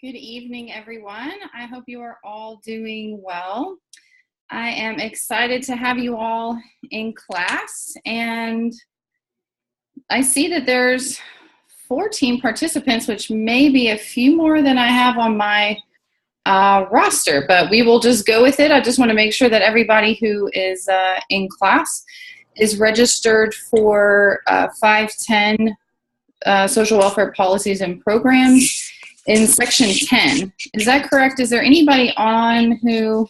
Good evening, everyone. I hope you are all doing well. I am excited to have you all in class, and I see that there's 14 participants, which may be a few more than I have on my roster, but we will just go with it. I just want to make sure that everybody who is in class is registered for 510 social welfare policies and programs in section 10. Is that correct? Is there anybody on who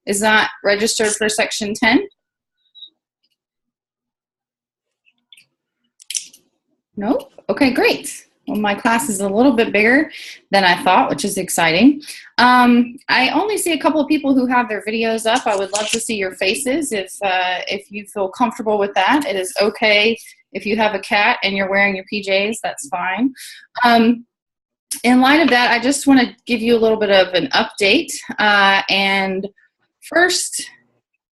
is not registered for section 10? Nope. Okay, great. Well, my class is a little bit bigger than I thought, which is exciting. I only see a couple of people who have their videos up. I would love to see your faces if you feel comfortable with that. It is okay if you have a cat and you're wearing your PJs, that's fine. In light of that, I just want to give you a little bit of an update. And first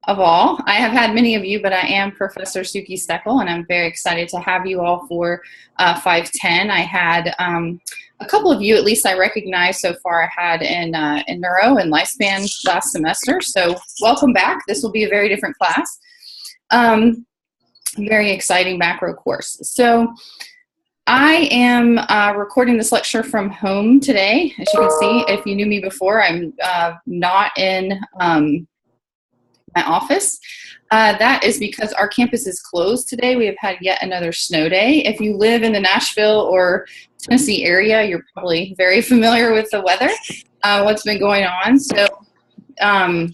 of all, I have had many of you, but I am Professor Suki Steckel, and I'm very excited to have you all for 510. I had a couple of you, at least I recognize so far, I had in neuro and lifespan last semester. So welcome back. This will be a very different class. Very exciting macro course. So I am recording this lecture from home today. As you can see, if you knew me before, I'm not in my office. That is because our campus is closed today. We have had yet another snow day. If you live in the Nashville or Tennessee area, you're probably very familiar with the weather, what's been going on. So that's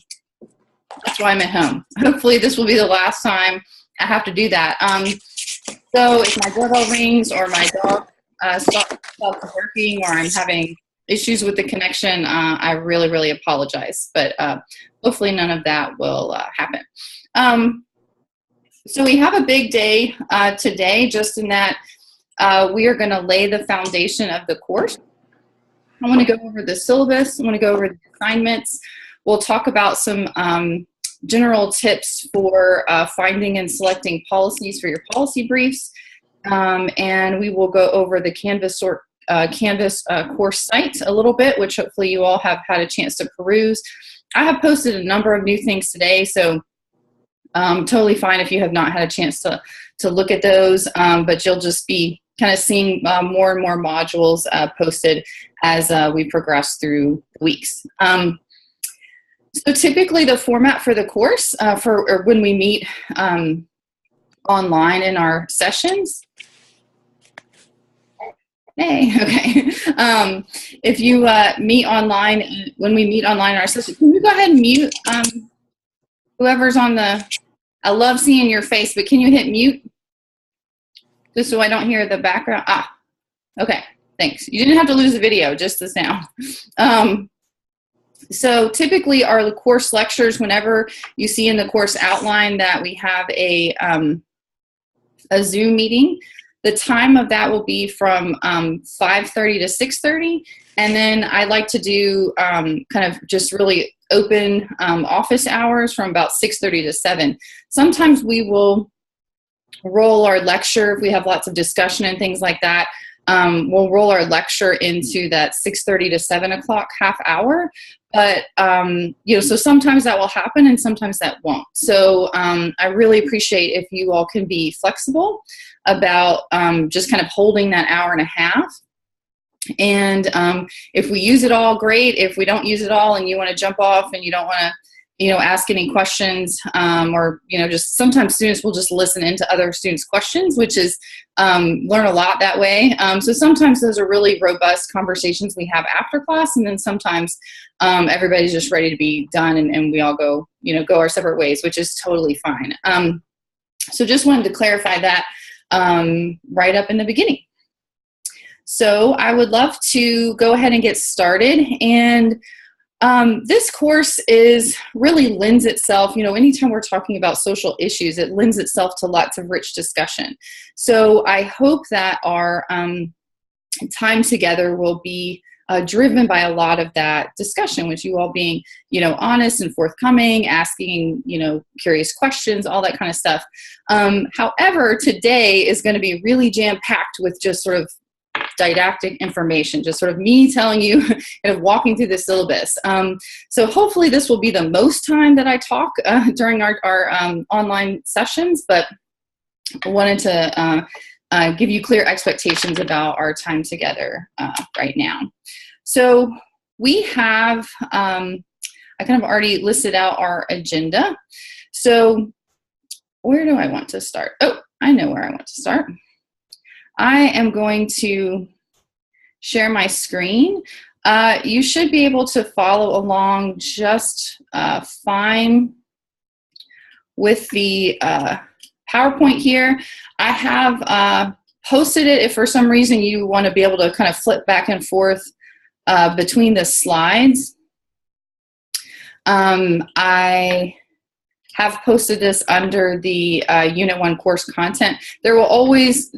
why I'm at home. Hopefully this will be the last time I have to do that. So if my doorbell rings or my dog stops barking or I'm having issues with the connection, I really, really apologize. But hopefully none of that will happen. So we have a big day today, just in that we are going to lay the foundation of the course. I want to go over the syllabus. I want to go over the assignments. We'll talk about some general tips for finding and selecting policies for your policy briefs. And we will go over the Canvas course site a little bit, which hopefully you all have had a chance to peruse. I have posted a number of new things today, so totally fine if you have not had a chance to look at those, but you'll just be kind of seeing more and more modules posted as we progress through the weeks. So typically the format for the course or when we meet online in our sessions. Hey, okay. If you meet online, when we meet online in our session, can you go ahead and mute whoever's on the, I love seeing your face, but can you hit mute? Just so I don't hear the background. Ah, okay, thanks. You didn't have to lose the video, just the sound. So typically our course lectures, whenever you see in the course outline that we have a Zoom meeting, the time of that will be from 5:30 to 6:30. And then I like to do kind of just really open office hours from about 6:30 to 7. Sometimes we will roll our lecture if we have lots of discussion and things like that. We'll roll our lecture into that 6:30 to 7 o'clock half hour. But, so sometimes that will happen and sometimes that won't. So I really appreciate if you all can be flexible about just kind of holding that hour and a half. And if we use it all, great. If we don't use it all and you want to jump off and you don't want to, ask any questions, or, just sometimes students will just listen into other students' questions, which is learn a lot that way. So sometimes those are really robust conversations we have after class, and then sometimes everybody's just ready to be done and we all go, go our separate ways, which is totally fine. So just wanted to clarify that right up in the beginning. So I would love to go ahead and get started. And this course really lends itself, anytime we're talking about social issues, it lends itself to lots of rich discussion. So I hope that our time together will be driven by a lot of that discussion, with you all being, honest and forthcoming, asking, curious questions, all that kind of stuff. However, today is going to be really jam-packed with just sort of didactic information, just sort of me telling you, kind of walking through the syllabus. So hopefully this will be the most time that I talk during our online sessions, but I wanted to give you clear expectations about our time together right now. So we have, I kind of already listed out our agenda. So where do I want to start? Oh, I know where I want to start. I am going to share my screen. You should be able to follow along just fine with the PowerPoint here. I have posted it if for some reason you want to be able to kind of flip back and forth between the slides. I have posted this under the Unit 1 course content. There will always,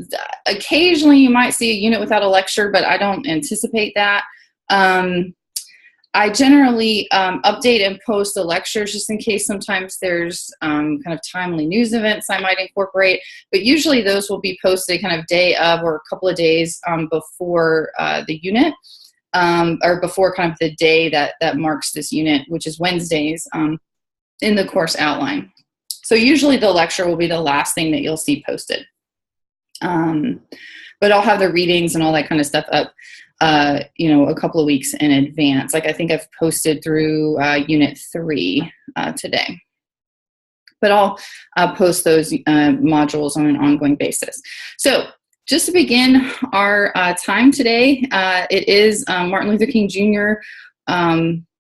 occasionally you might see a unit without a lecture, but I don't anticipate that. I generally update and post the lectures just in case sometimes there's kind of timely news events I might incorporate, but usually those will be posted kind of day of or a couple of days before the unit, or before kind of the day that marks this unit, which is Wednesdays in the course outline. So usually the lecture will be the last thing that you'll see posted. But I'll have the readings and all that kind of stuff up a couple of weeks in advance. Like I think I've posted through Unit 3 today. But I'll post those modules on an ongoing basis. So just to begin our time today, it is Martin Luther King Jr.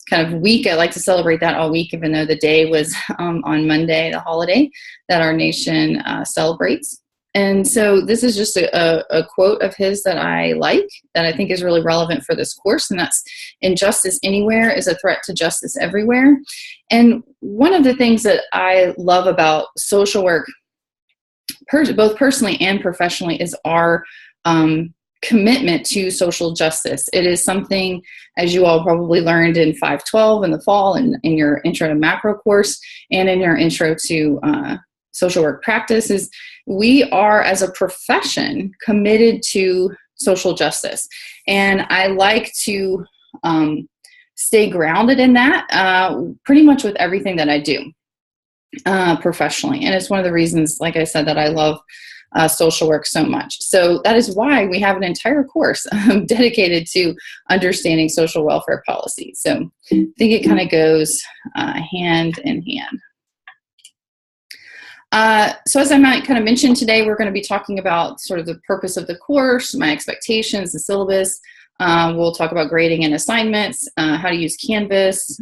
Kind of week. I like to celebrate that all week, even though the day was on Monday, the holiday that our nation celebrates. And so this is just a quote of his that I like, that I think is really relevant for this course, and that's, "Injustice anywhere is a threat to justice everywhere." And one of the things that I love about social work, both personally and professionally, is our commitment to social justice. It is something, as you all probably learned in 512 in the fall, and in your intro to macro course, and in your intro to social work practice, is we are, as a profession, committed to social justice. And I like to stay grounded in that pretty much with everything that I do professionally. And it's one of the reasons, like I said, that I love social work so much. So that is why we have an entire course dedicated to understanding social welfare policy. So I think it kind of goes hand in hand. So as I might kind of mention today, we're going to be talking about sort of the purpose of the course, my expectations, the syllabus. We'll talk about grading and assignments, how to use Canvas,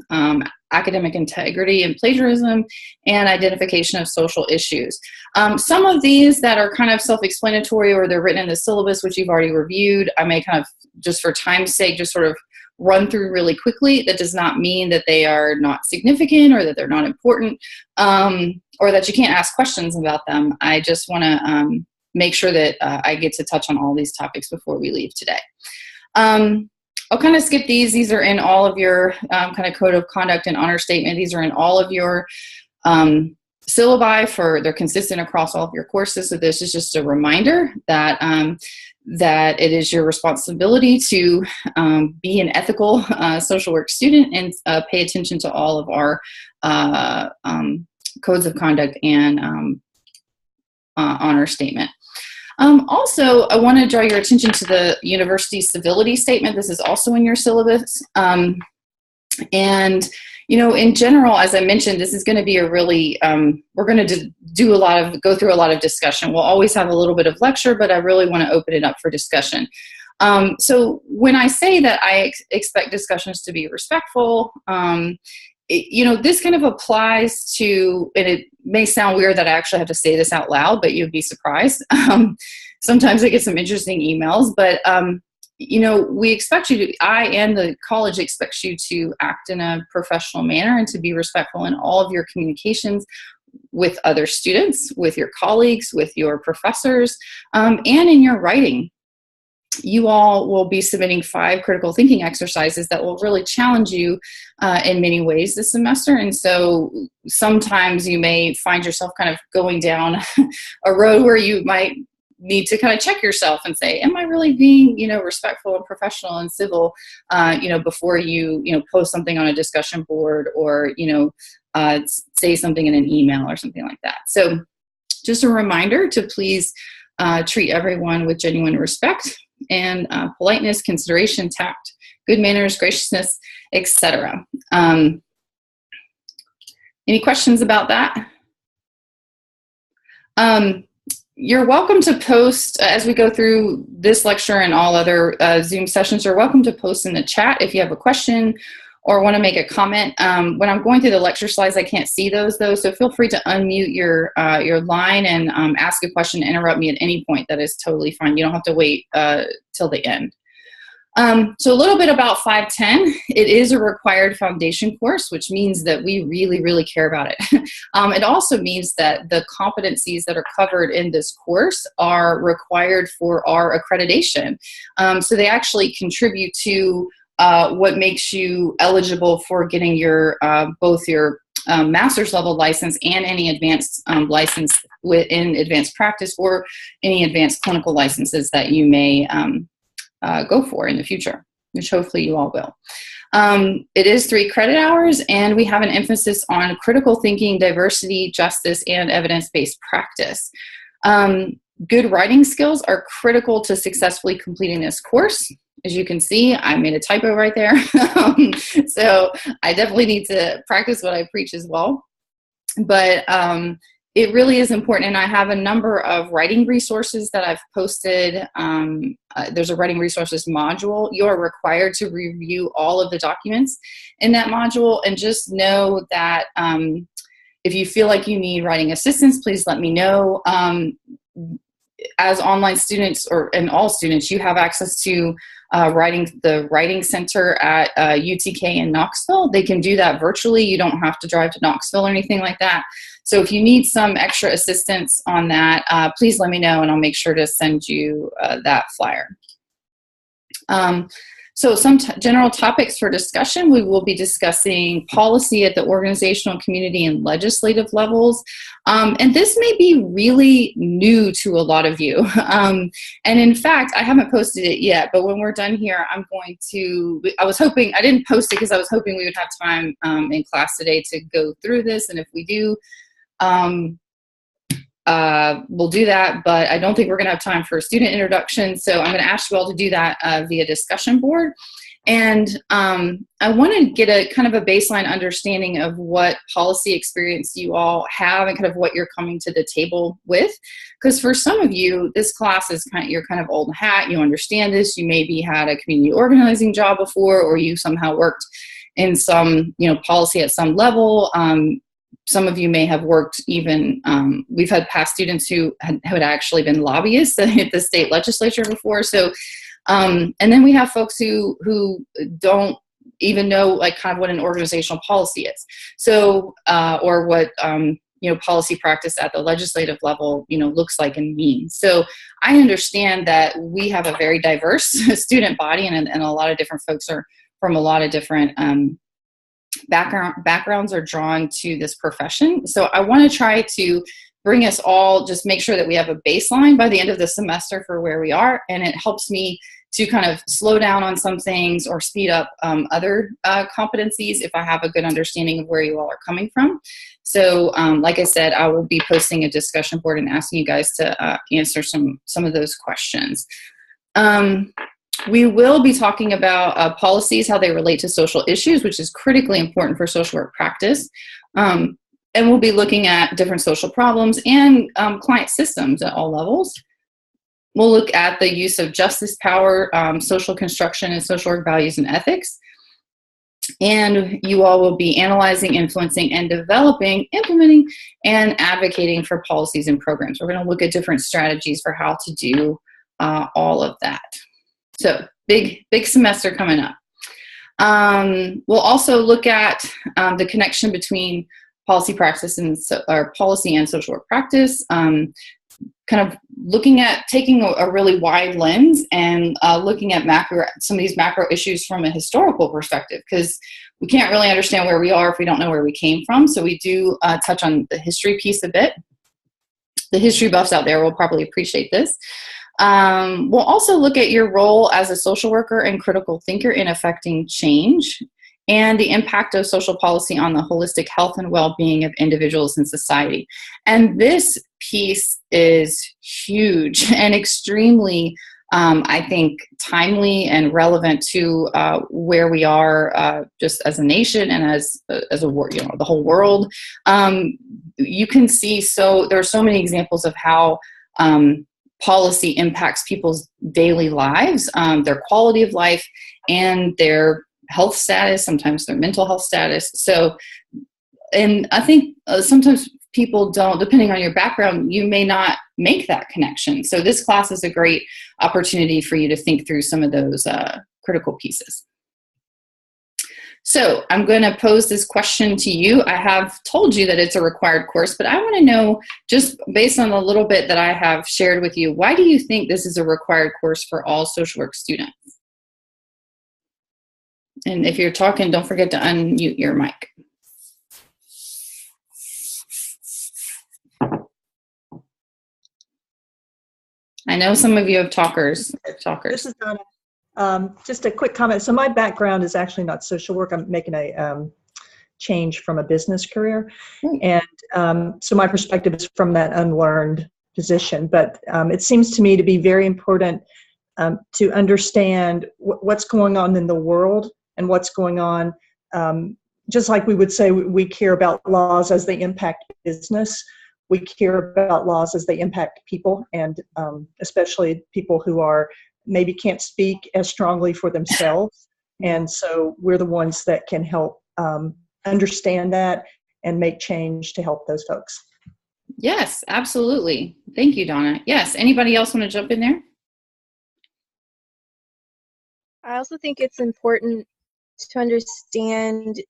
academic integrity and plagiarism, and identification of social issues. Some of these that are kind of self-explanatory, or they're written in the syllabus, which you've already reviewed, I may kind of, just for time's sake, just sort of run through really quickly. That does not mean that they are not significant or that they're not important, or that you can't ask questions about them. I just want to make sure that I get to touch on all these topics before we leave today. I'll kind of skip these. These are in all of your kind of code of conduct and honor statement. These are in all of your syllabi. They're consistent across all of your courses. So this is just a reminder that that it is your responsibility to be an ethical social work student and pay attention to all of our codes of conduct and honor statement. Also, I want to draw your attention to the university civility statement. This is also in your syllabus. And, in general, as I mentioned, this is going to be a really, we're going to go through a lot of discussion. We'll always have a little bit of lecture, but I really want to open it up for discussion. So when I say that I expect discussions to be respectful, this kind of applies to, and it may sound weird that I actually have to say this out loud, but you'd be surprised. Sometimes I get some interesting emails, but, we expect you to, I and the college expects you to act in a professional manner and to be respectful in all of your communications with other students, with your colleagues, with your professors, and in your writing. You all will be submitting 5 critical thinking exercises that will really challenge you in many ways this semester. And so sometimes you may find yourself kind of going down a road where you might need to kind of check yourself and say, am I really being, respectful and professional and civil, before you, post something on a discussion board or, say something in an email or something like that. So just a reminder to please treat everyone with genuine respect and politeness, consideration, tact, good manners, graciousness, etc. Any questions about that? You're welcome to post, as we go through this lecture and all other Zoom sessions, you're welcome to post in the chat if you have a question or want to make a comment. When I'm going through the lecture slides, I can't see those though, so feel free to unmute your line and ask a question, interrupt me at any point. That is totally fine. You don't have to wait till the end. So a little bit about 510. It is a required foundation course, which means that we really, really care about it. It also means that the competencies that are covered in this course are required for our accreditation. So they actually contribute to what makes you eligible for getting your both your master's level license and any advanced license within advanced practice or any advanced clinical licenses that you may go for in the future, which hopefully you all will. It is 3 credit hours, and we have an emphasis on critical thinking, diversity, justice, and evidence-based practice. Good writing skills are critical to successfully completing this course. As you can see, I made a typo right there. So I definitely need to practice what I preach as well. But it really is important, and I have a number of writing resources that I've posted. There's a writing resources module. You are required to review all of the documents in that module, and just know that if you feel like you need writing assistance, please let me know. As online students, and all students, you have access to the Writing Center at UTK in Knoxville. They can do that virtually. You don't have to drive to Knoxville or anything like that. So if you need some extra assistance on that, please let me know, and I'll make sure to send you that flyer. So some general topics for discussion. We will be discussing policy at the organizational, community, and legislative levels. And this may be really new to a lot of you. And in fact, I haven't posted it yet, but when we're done here, I didn't post it because I was hoping we would have time in class today to go through this. And if we do, we'll do that, but I don't think we're going to have time for a student introduction. So I'm going to ask you all to do that via discussion board. And I want to get a kind of a baseline understanding of what policy experience you all have and kind of what you're coming to the table with. Because for some of you, this class is you're kind of old hat. You understand this. You maybe had a community organizing job before, or you somehow worked in some, policy at some level. Some of you may have worked even, we've had past students who had actually been lobbyists at the state legislature before. So, and then we have folks who don't even know kind of what an organizational policy is. So, or what, policy practice at the legislative level, looks like and means. So I understand that we have a very diverse student body, and a lot of different folks are from a lot of different, backgrounds are drawn to this profession. So I want to try to bring us all, just make sure that we have a baseline by the end of the semester for where we are. And it helps me to kind of slow down on some things or speed up other competencies if I have a good understanding of where you all are coming from. So like I said, I will be posting a discussion board and asking you guys to answer some of those questions. We will be talking about policies, how they relate to social issues, which is critically important for social work practice. And we'll be looking at different social problems and client systems at all levels. We'll look at the use of justice power, social construction, and social work values and ethics. And you all will be analyzing, influencing, and developing, implementing, and advocating for policies and programs. We're going to look at different strategies for how to do all of that. So big semester coming up. We'll also look at the connection between policy practice and policy and social work practice. Kind of looking at taking a really wide lens and looking at some of these macro issues from a historical perspective, because we can't really understand where we are if we don't know where we came from. So we do touch on the history piece a bit. The history buffs out there will probably appreciate this. We'll also look at your role as a social worker and critical thinker in affecting change and the impact of social policy on the holistic health and well-being of individuals in society. And this piece is huge and extremely, I think, timely and relevant to where we are just as a nation and as a the whole world. You can see, there are so many examples of how policy impacts people's daily lives, their quality of life, and their health status, sometimes their mental health status. So, and I think sometimes people don't, depending on your background, you may not make that connection. So this class is a great opportunity for you to think through some of those critical pieces. So I'm going to pose this question to you. I have told you that it's a required course, but I want to know, just based on the little bit that I have shared with you, why do you think this is a required course for all social work students? And if you're talking, don't forget to unmute your mic. I know some of you have talkers. This is Donna. Just a quick comment. So my background is actually not social work. I'm making a change from a business career. And so my perspective is from that unlearned position. But it seems to me to be very important to understand what's going on in the world and what's going on. Just like we would say we care about laws as they impact business, we care about laws as they impact people, and especially people who are maybe can't speak as strongly for themselves. And so we're the ones that can help understand that and make change to help those folks. Yes, absolutely. Thank you, Donna. Yes, anybody else want to jump in there? I also think it's important to understand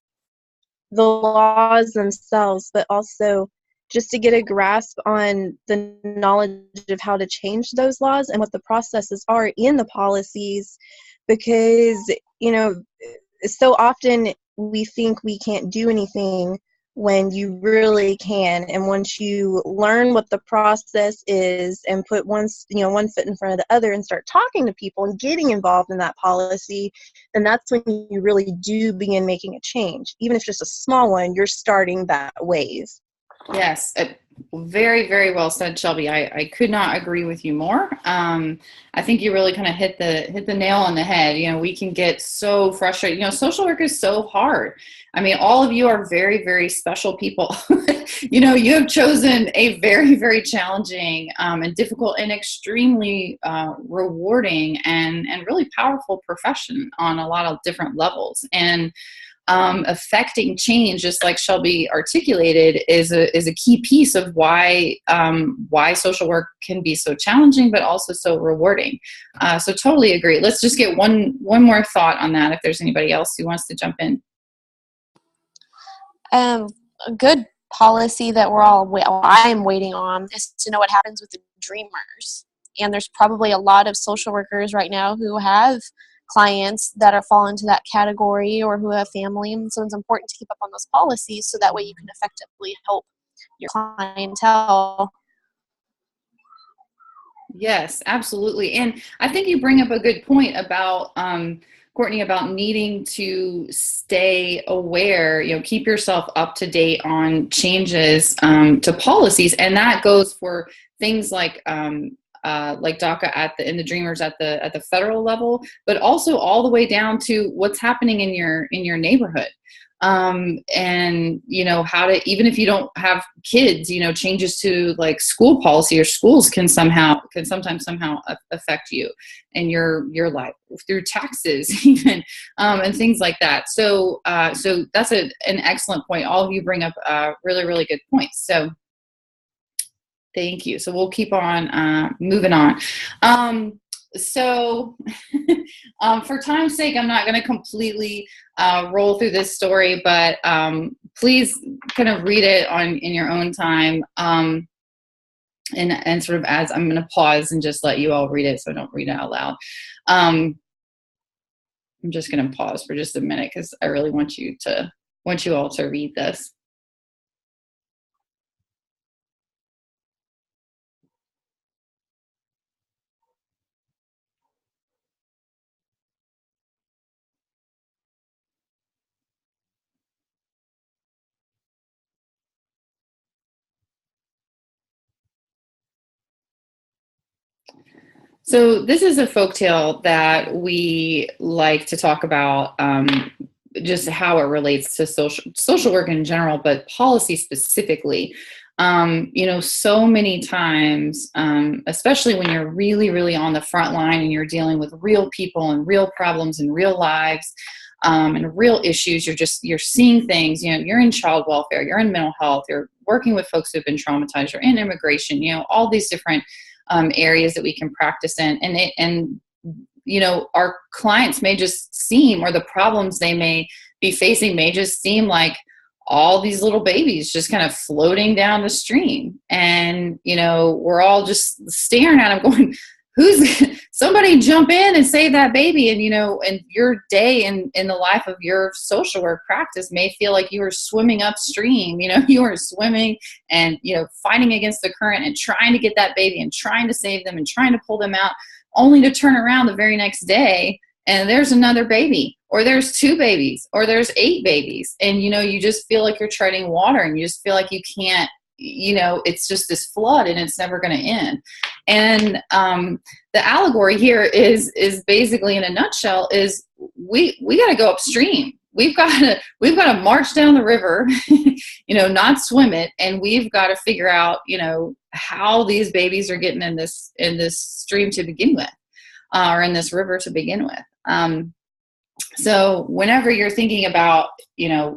the laws themselves, but also just to get a grasp on the knowledge of how to change those laws and what the processes are in the policies, because, you know, so often we think we can't do anything when you really can. And once you learn what the process is and put one foot in front of the other and start talking to people and getting involved in that policy, then that's when you really do begin making a change. Even if it's just a small one, you're starting that wave. Yes, very, very well said, Shelby. I could not agree with you more. I think you really kind of hit the nail on the head. You know, we can get so frustrated. You know, social work is so hard. I mean, all of you are very, very special people. You know, you have chosen a very, very challenging and difficult and extremely rewarding and really powerful profession on a lot of different levels. And affecting change, just like Shelby articulated, is a key piece of why social work can be so challenging, but also so rewarding. So totally agree. Let's just get one more thought on that. If there's anybody else who wants to jump in. A good policy that I'm waiting on is to know what happens with the dreamers. And there's probably a lot of social workers right now who have clients that fall into that category or who have family. And so it's important to keep up on those policies so that way you can effectively help your clientele. Yes, absolutely. And I think you bring up a good point about, Courtney, about needing to stay aware, you know, keep yourself up to date on changes to policies. And that goes for things like DACA and the Dreamers at the federal level, but also all the way down to what's happening in your neighborhood. And you know, how to, even if you don't have kids, you know, changes to like school policy or schools can sometimes affect you and your life through taxes even, and things like that. So that's an excellent point. All of you bring up really, really good points. So thank you. So we'll keep on moving on. So for time's sake, I'm not going to completely roll through this story, but please kind of read it in your own time. And sort of as I'm going to pause and just let you all read it, so don't read it out loud. I'm just going to pause for just a minute because I really want you all to read this. So this is a folktale that we like to talk about, just how it relates to social work in general, but policy specifically. So many times, especially when you're really, really on the front line and you're dealing with real people and real problems and real lives, and real issues, you're seeing things, you're in child welfare, you're in mental health, you're working with folks who've been traumatized, you're in immigration, all these different areas that we can practice in. And our clients may just seem, or the problems they may be facing may just seem like all these little babies just kind of floating down the stream. And, we're all just staring at them going, somebody jump in and save that baby. And, and your day in the life of your social work practice may feel like you were swimming upstream, you were swimming and, fighting against the current and trying to get that baby and trying to save them and trying to pull them out, only to turn around the very next day and there's another baby, or there's 2 babies, or there's 8 babies. And, you just feel like you're treading water and you just feel like you can't, it's just this flood and it's never going to end. And the allegory here is basically, in a nutshell, is we got to go upstream. We've got to march down the river, not swim it, and we've got to figure out, how these babies are getting in this stream to begin with, or in this river to begin with. So whenever you're thinking about,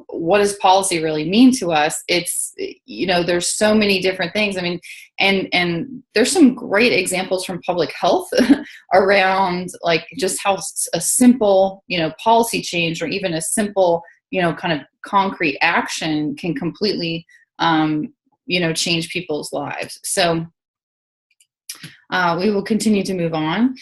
what does policy really mean to us? It's, there's so many different things. I mean, and there's some great examples from public health around like just how a simple, policy change, or even a simple, kind of concrete action can completely, change people's lives. So we will continue to move on.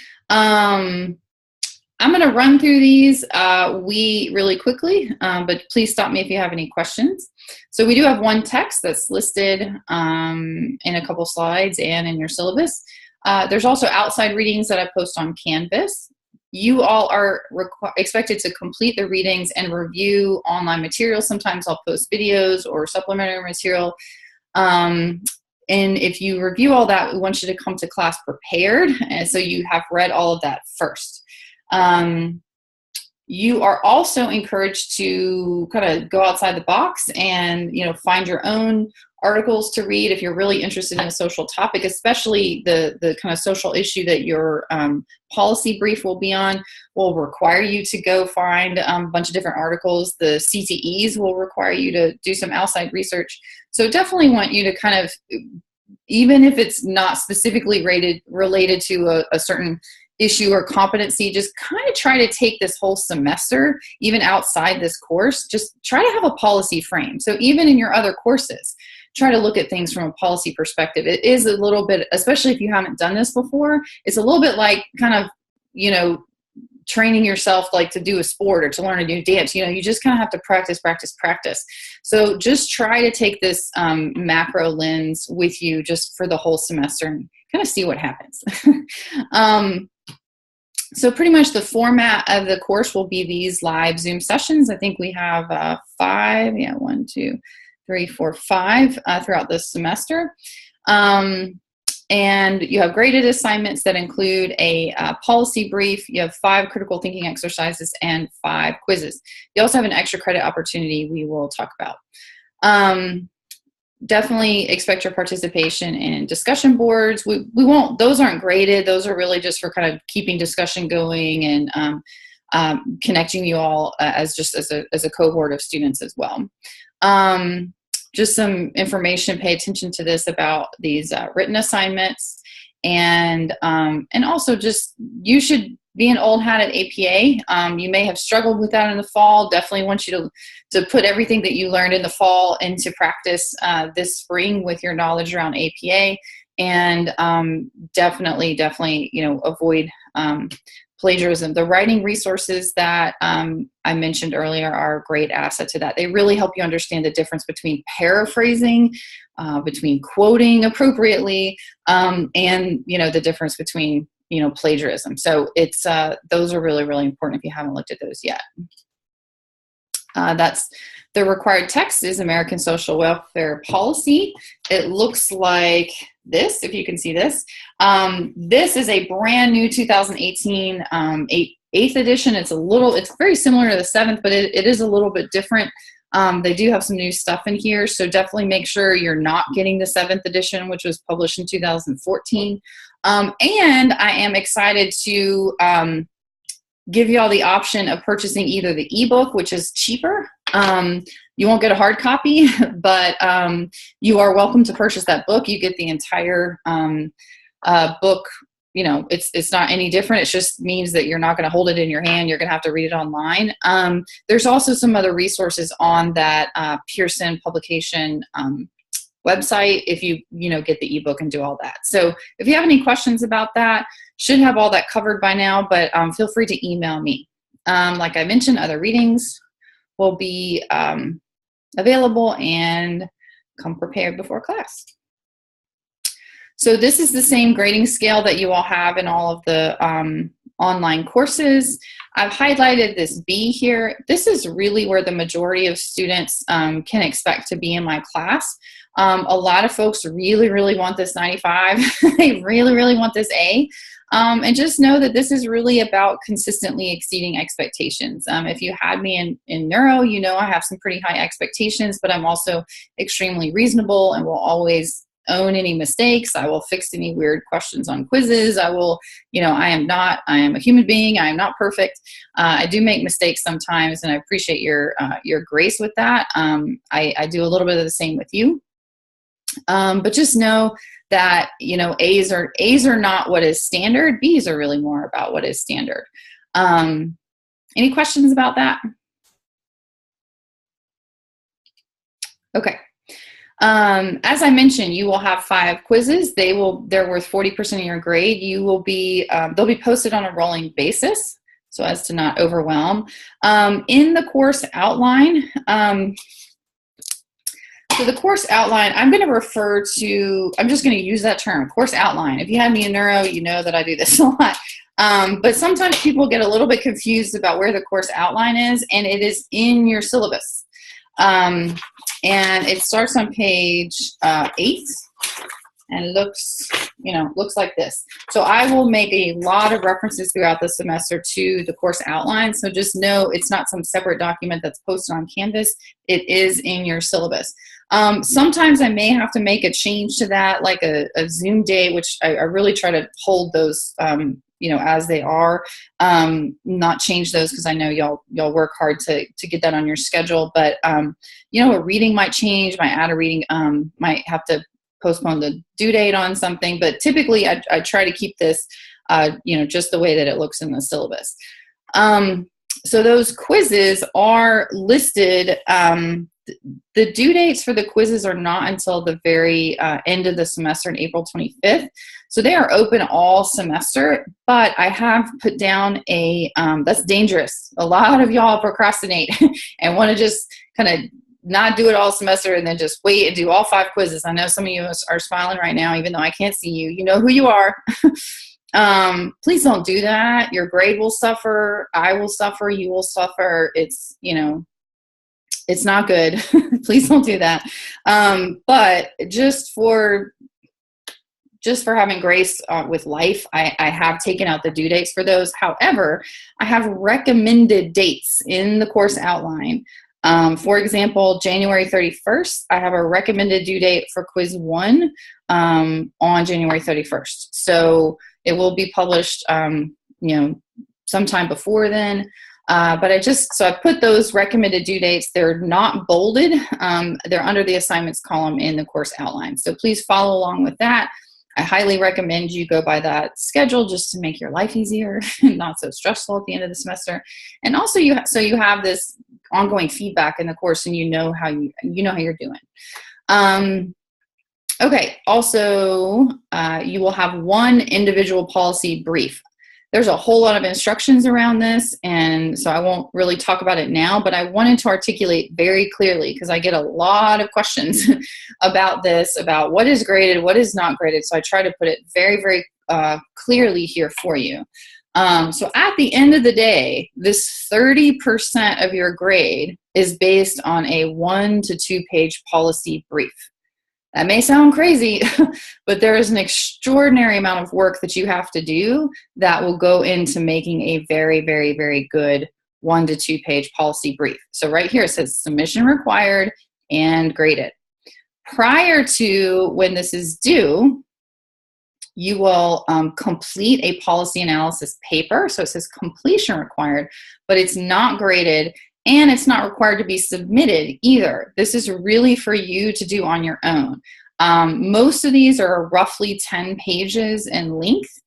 I'm going to run through these really quickly, but please stop me if you have any questions. So we do have one text that's listed in a couple slides and in your syllabus. There's also outside readings that I post on Canvas. You all are expected to complete the readings and review online material. Sometimes I'll post videos or supplementary material. And if you review all that, we want you to come to class prepared, and so you have read all of that first. You are also encouraged to kind of go outside the box and, find your own articles to read if you're really interested in a social topic, especially the kind of social issue that your policy brief will be on, will require you to go find a bunch of different articles. The CTEs will require you to do some outside research. So definitely want you to kind of, even if it's not specifically related to a certain issue or competency, just kind of try to take this whole semester, even outside this course, just try to have a policy frame. So even in your other courses, try to look at things from a policy perspective. It is a little bit, especially if you haven't done this before, it's a little bit like kind of, training yourself like to do a sport or to learn a new dance. You just kind of have to practice. So just try to take this macro lens with you just for the whole semester and kind of see what happens. So pretty much the format of the course will be these live Zoom sessions. I think we have 5, 1, 2, 3, 4, 5 throughout this semester. And you have graded assignments that include a policy brief. You have 5 critical thinking exercises and 5 quizzes. You also have an extra credit opportunity we will talk about. Definitely expect your participation in discussion boards. We won't, those aren't graded. Those are really just for kind of keeping discussion going and connecting you all as a cohort of students as well. Just some information, pay attention to this about these written assignments, and also just, you should be an old hat at APA. You may have struggled with that in the fall. Definitely want you to put everything that you learned in the fall into practice this spring with your knowledge around APA, and definitely, avoid plagiarism. The writing resources that I mentioned earlier are a great asset to that. They really help you understand the difference between paraphrasing, between quoting appropriately, and the difference between plagiarism. So it's those are really, really important if you haven't looked at those yet. That's the required text is American Social Welfare Policy. It looks like this, if you can see this. This is a brand new 2018 8th edition. It's very similar to the 7th, but it is a little bit different. They do have some new stuff in here, so definitely make sure you're not getting the 7th edition, which was published in 2014. And I am excited to give you all the option of purchasing either the ebook, which is cheaper. You won't get a hard copy, but you are welcome to purchase that book. You get the entire book. You know, it's not any different. It just means that you're not going to hold it in your hand. You're going to have to read it online. There's also some other resources on that Pearson publication website if you get the ebook and do all that. So if you have any questions about that, should have all that covered by now, but feel free to email me. Like I mentioned, other readings will be available, and come prepared before class. So this is the same grading scale that you all have in all of the online courses. I've highlighted this B here. This is really where the majority of students can expect to be in my class. A lot of folks really, really want this 95. They really, really want this A. And just know that this is really about consistently exceeding expectations. If you had me in neuro, you know I have some pretty high expectations, but I'm also extremely reasonable and will always own any mistakes. I will fix any weird questions on quizzes. I will, I am a human being. I am not perfect. I do make mistakes sometimes, and I appreciate your grace with that. I do a little bit of the same with you. But just know that, A's are not what is standard. B's are really more about what is standard. Any questions about that? Okay. As I mentioned, you will have 5 quizzes. They're worth 40% of your grade. They'll be posted on a rolling basis so as to not overwhelm. In the course outline, so the course outline, I'm just going to use that term, course outline. If you have me in neuro, you know that I do this a lot. But sometimes people get a little bit confused about where the course outline is, and it is in your syllabus. And it starts on page 8 and looks like this. So I will make a lot of references throughout the semester to the course outline. So just know it's not some separate document that's posted on Canvas. It is in your syllabus. Sometimes I may have to make a change to that, like a Zoom day, which I really try to hold those, as they are, not change those, because I know y'all work hard to get that on your schedule. But, a reading might change, might add a reading, might have to postpone the due date on something. But typically I try to keep this, just the way that it looks in the syllabus. So those quizzes are listed. The due dates for the quizzes are not until the very end of the semester on April 25th. So they are open all semester, but I have put down that's dangerous. A lot of y'all procrastinate and want to just kind of not do it all semester and then just wait and do all 5 quizzes. I know some of you are smiling right now, even though I can't see you. You know who you are. Please don't do that. Your grade will suffer. I will suffer. You will suffer. It's not good. Please don't do that. But just for having grace with life, I have taken out the due dates for those. However, I have recommended dates in the course outline. For example, January 31st, I have a recommended due date for quiz 1 on January 31st. So it will be published, sometime before then. But I put those recommended due dates. They're not bolded. They're under the assignments column in the course outline. So please follow along with that. I highly recommend you go by that schedule just to make your life easier and not so stressful at the end of the semester. And also you have this ongoing feedback in the course, and you know how you're doing. Okay. Also, you will have 1 individual policy brief. There's a whole lot of instructions around this, and so I won't really talk about it now, but I wanted to articulate very clearly, because I get a lot of questions about this, about what is graded, what is not graded. So I try to put it very, very clearly here for you. So at the end of the day, this 30% of your grade is based on a 1 to 2 page policy brief. That may sound crazy, but there is an extraordinary amount of work that you have to do that will go into making a very, very, very good 1 to 2 page policy brief. So right here it says submission required and graded. Prior to when this is due, you will complete a policy analysis paper. So it says completion required, but it's not graded and it's not required to be submitted either. This is really for you to do on your own. Most of these are roughly 10 pages in length,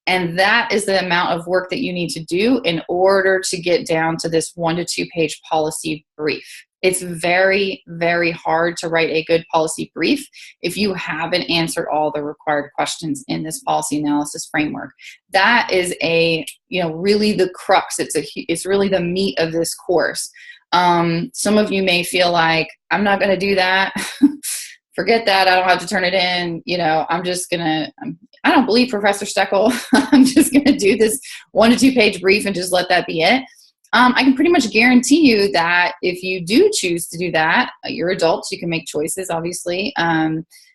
and that is the amount of work that you need to do in order to get down to this 1 to 2 page policy brief. It's very, very hard to write a good policy brief if you haven't answered all the required questions in this policy analysis framework. That is really the crux. It's really the meat of this course. Some of you may feel like, I'm not going to do that. Forget that. I don't have to turn it in. I don't believe Professor Steckel. I'm just going to do this 1 to 2 page brief and just let that be it. I can pretty much guarantee you that if you do choose to do that, you're adults, you can make choices, obviously.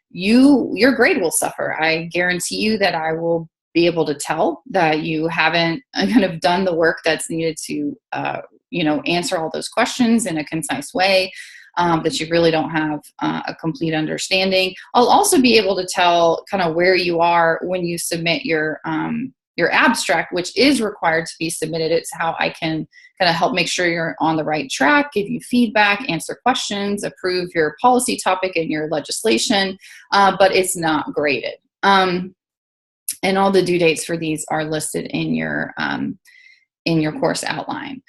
Your grade will suffer. I guarantee you that I will be able to tell that you haven't kind of done the work that's needed to, answer all those questions in a concise way, that you really don't have a complete understanding. I'll also be able to tell kind of where you are when you submit your abstract, which is required to be submitted. It's how I can kind of help make sure you're on the right track, give you feedback, answer questions, approve your policy topic and your legislation, but it's not graded. And all the due dates for these are listed in your course outline.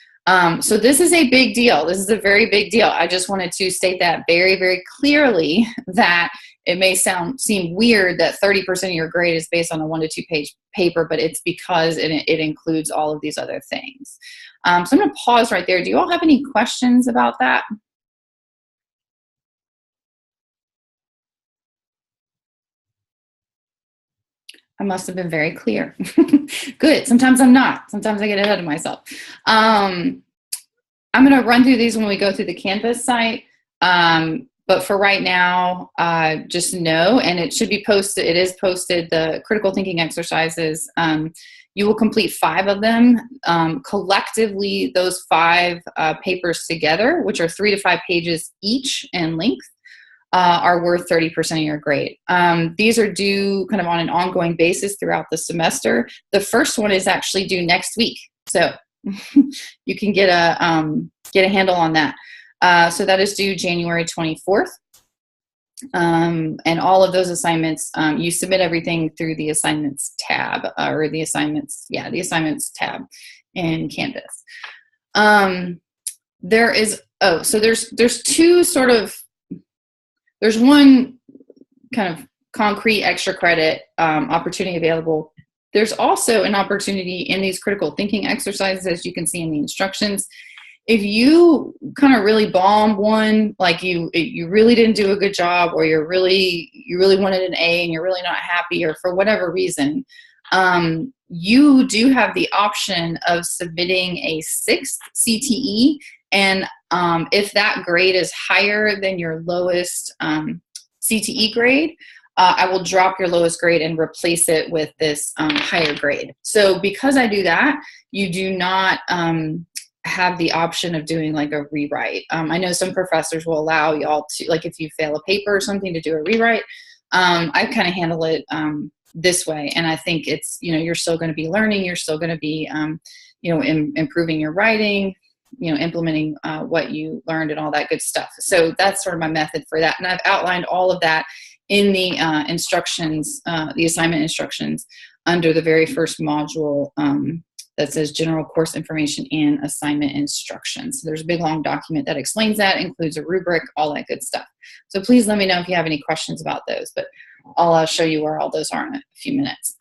So this is a big deal. This is a very big deal. I just wanted to state that very, very clearly, that it may seem weird that 30% of your grade is based on a 1 to 2 page paper, but it's because it includes all of these other things. So I'm going to pause right there. Do you all have any questions about that? I must have been very clear. Good. Sometimes I'm not. Sometimes I get ahead of myself. I'm going to run through these when we go through the Canvas site. But for right now, just know, and it should be posted, it is posted, the critical thinking exercises. You will complete 5 of them. Collectively, those 5 papers together, which are 3 to 5 pages each in length, are worth 30% of your grade. These are due kind of on an ongoing basis throughout the semester. The first one is actually due next week. So you can get a handle on that. So that is due January 24th. And all of those assignments, you submit everything through the assignments tab, the assignments tab in Canvas. There's one kind of concrete extra credit opportunity available. There's also an opportunity in these critical thinking exercises, as you can see in the instructions. If you kind of really bomb one, like you really didn't do a good job, or you really wanted an A and you're really not happy, or for whatever reason, you do have the option of submitting a 6th CTE. And if that grade is higher than your lowest CTE grade, I will drop your lowest grade and replace it with this higher grade. So because I do that, you do not have the option of doing like a rewrite. I know some professors will allow y'all to, like if you fail a paper or something, to do a rewrite. I kind of handle it this way. And I think it's, you're still going to be learning. You're still going to be, improving your writing, implementing what you learned and all that good stuff. So that's sort of my method for that. And I've outlined all of that in the instructions, the assignment instructions, under the very first module that says general course information and assignment instructions. So there's a big long document that explains that, includes a rubric, all that good stuff. So please let me know if you have any questions about those, but I'll show you where all those are in a few minutes.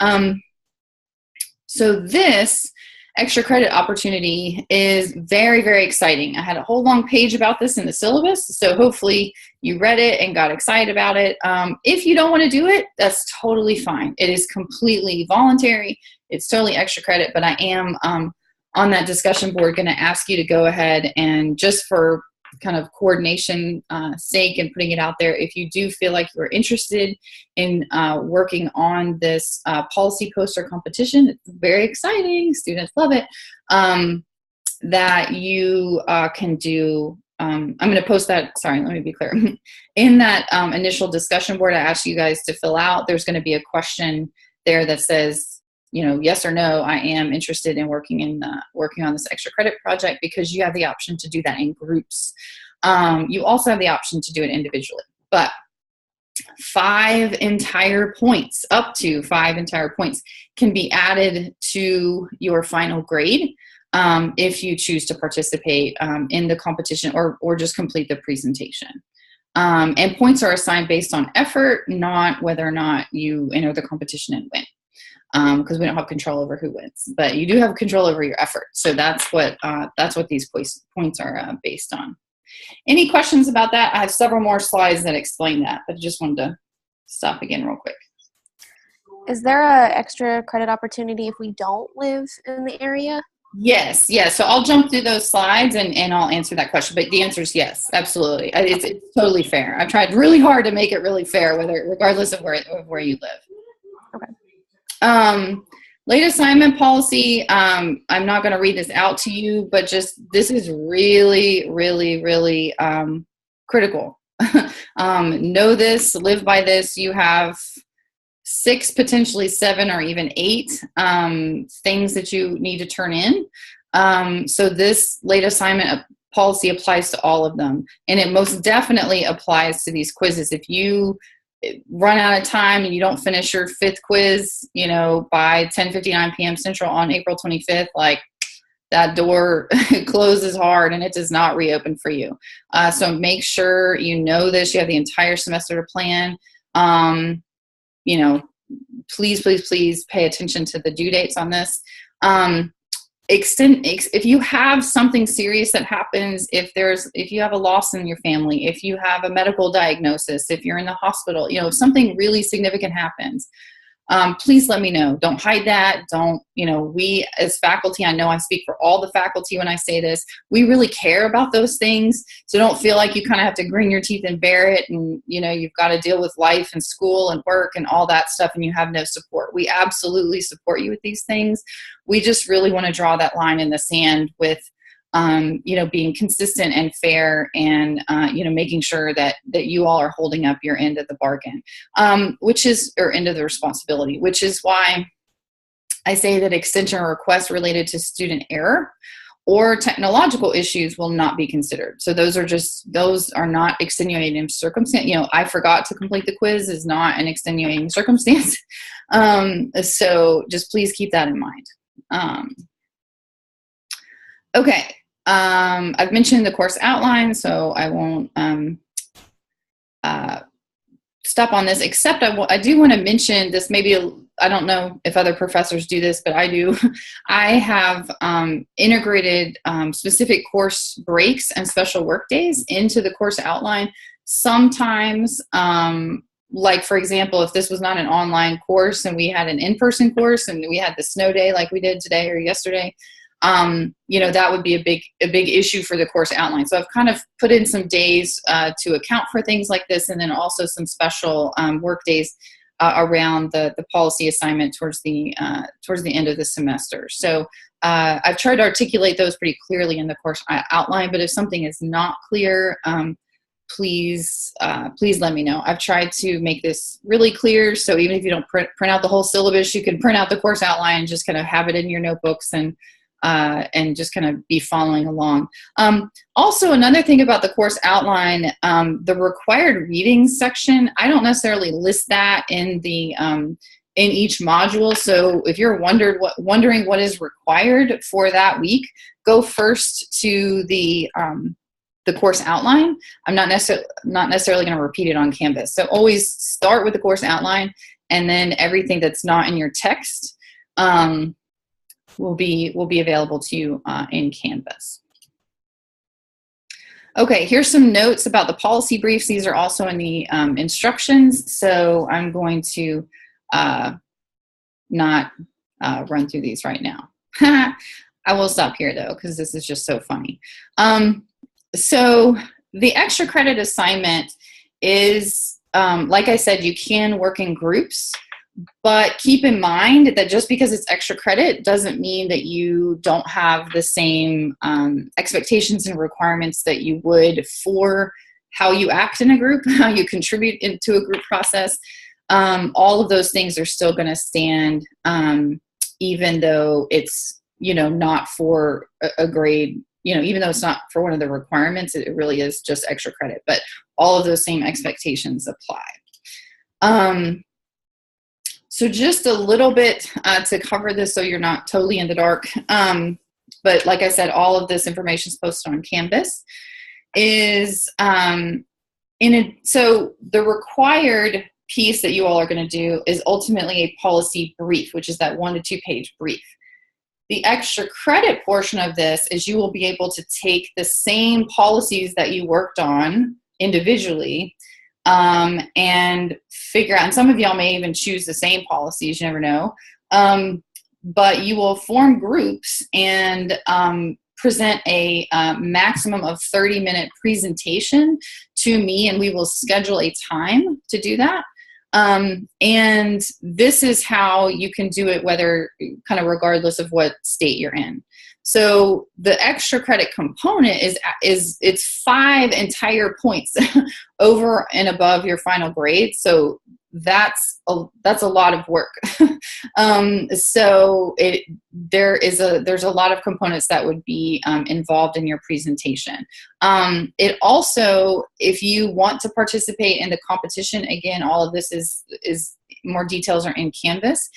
So this extra credit opportunity is very, very exciting. I had a whole long page about this in the syllabus, so hopefully you read it and got excited about it. If you don't want to do it, that's totally fine. It is completely voluntary. It's totally extra credit, but I am on that discussion board going to ask you to go ahead and, just for kind of coordination sake and putting it out there, if you do feel like you're interested in working on this policy poster competition, it's very exciting, students love it, that you can do, I'm going to post that, sorry, let me be clear. In that initial discussion board I asked you guys to fill out, there's going to be a question there that says, you know, yes or no, I am interested in working on this extra credit project, because you have the option to do that in groups. You also have the option to do it individually, but 5 entire points, up to 5 entire points, can be added to your final grade if you choose to participate in the competition or just complete the presentation. And points are assigned based on effort, not whether or not you enter the competition and win. Because we don't have control over who wins, but you do have control over your effort. So that's what these points are based on. Any questions about that? I have several more slides that explain that, but I just wanted to stop again real quick. Is there a extra credit opportunity if we don't live in the area? Yes. So I'll jump through those slides and I'll answer that question. But the answer is yes, absolutely. It's totally fair. I've tried really hard to make it really fair, regardless of where you live. Okay. Late assignment policy, I'm not going to read this out to you, but just this is really, really, really critical. Know this, live by this. You have 6, potentially 7, or even 8 things that you need to turn in. So this late assignment policy applies to all of them, and it most definitely applies to these quizzes. If you run out of time and you don't finish your 5th quiz, you know, by 10:59 p.m. Central on April 25th, like, that door closes hard and it does not reopen for you. So make sure you know this. You have the entire semester to plan. You know, please pay attention to the due dates on this. If you have something serious that happens, if you have a loss in your family, if you have a medical diagnosis, if you're in the hospital, you know, if something really significant happens, please let me know. Don't hide that. We as faculty, I know I speak for all the faculty when I say this, we really care about those things. So don't feel like you kind of have to grin your teeth and bear it. And, you know, you've got to deal with life and school and work and all that stuff, and you have no support. We absolutely support you with these things. We just really want to draw that line in the sand with, being consistent and fair, and, making sure that you all are holding up your end of the bargain, or end of the responsibility, which is why I say that extension requests related to student error or technological issues will not be considered. So those are not extenuating circumstance. You know, I forgot to complete the quiz is not an extenuating circumstance. So just please keep that in mind. Okay. I've mentioned the course outline, so I won't stop on this, except I do want to mention this. I don't know if other professors do this, but I do. I have integrated specific course breaks and special work days into the course outline. Sometimes, like, for example, if this was not an online course and we had an in-person course and we had the snow day like we did today or yesterday, that would be a big issue for the course outline. So I've kind of put in some days to account for things like this, and then also some special work days around the policy assignment towards the end of the semester. So I've tried to articulate those pretty clearly in the course outline, but if something is not clear, please let me know. I've tried to make this really clear, so even if you don't print out the whole syllabus, you can print out the course outline and just kind of have it in your notebooks and just kind of be following along. Also, another thing about the course outline, the required readings section, I don't necessarily list that in the in each module. So if you're wondering what is required for that week, go first to the course outline. I'm not necessarily going to repeat it on Canvas. So always start with the course outline, and then everything that's not in your text will be available to you in Canvas. Okay, here's some notes about the policy briefs. These are also in the instructions, so I'm going to not run through these right now. I will stop here though, because this is just so funny. So the extra credit assignment is, like I said, you can work in groups, but keep in mind that just because it's extra credit doesn't mean that you don't have the same expectations and requirements that you would for how you act in a group, how you contribute into a group process. All of those things are still going to stand, even though it's, not for a grade, even though it's not for one of the requirements, it really is just extra credit, but all of those same expectations apply. So just a little bit to cover this so you're not totally in the dark. But like I said, all of this information is posted on Canvas. So the required piece that you all are going to do is ultimately a policy brief, which is that 1 to 2 page brief. The extra credit portion of this is you will be able to take the same policies that you worked on individually and figure out, and some of y'all may even choose the same policies, you never know, but you will form groups and present a maximum of 30-minute presentation to me, and we will schedule a time to do that. And this is how you can do it, whether kind of regardless of what state you're in. So the extra credit component is it's 5 entire points over and above your final grade. So that's a lot of work. So there's a lot of components that would be involved in your presentation. It also, if you want to participate in the competition, again, all of this is more details are in Canvas,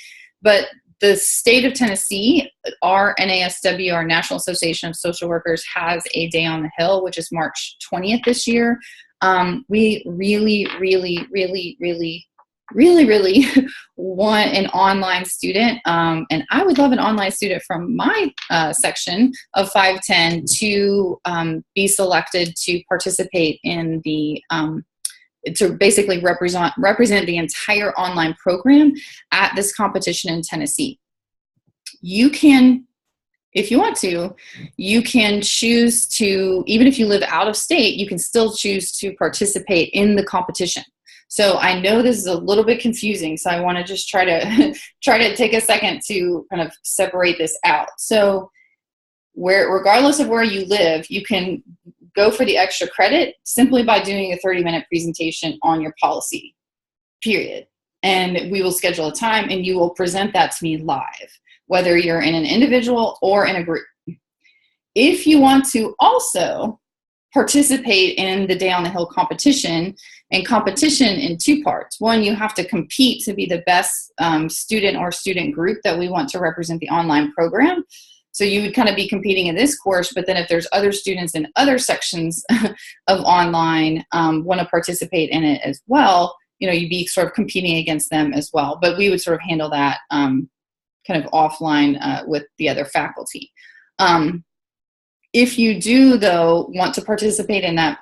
but the state of Tennessee, our NASW, our National Association of Social Workers, has a Day on the Hill, which is March 20th this year. We really, really, really, really, really, really want an online student. And I would love an online student from my section of 510 to be selected to participate in the to basically represent the entire online program at this competition in Tennessee. You can, if you want to, you can choose to, even if you live out of state, you can still choose to participate in the competition. So I know this is a little bit confusing, so I want to just try to take a second to kind of separate this out. So regardless of where you live, you can go for the extra credit simply by doing a 30-minute presentation on your policy, period. And we will schedule a time and you will present that to me live, whether you're in an individual or in a group. If you want to also participate in the Day on the Hill competition, and competition in 2 parts. One, you have to compete to be the best student or student group that we want to represent the online program. So you would kind of be competing in this course, but then if there's other students in other sections of online want to participate in it as well, you'd be sort of competing against them as well. But we would sort of handle that kind of offline with the other faculty. If you do, though, want to participate in that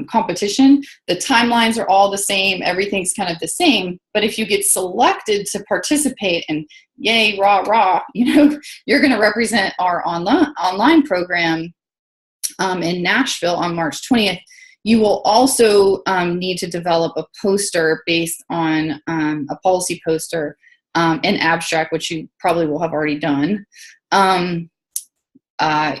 competition, the timelines are all the same. Everything's kind of the same. But if you get selected to participate and yay, rah, rah, you're going to represent our online program in Nashville on March 20th. You will also need to develop a poster based on a policy poster, an abstract, which you probably will have already done.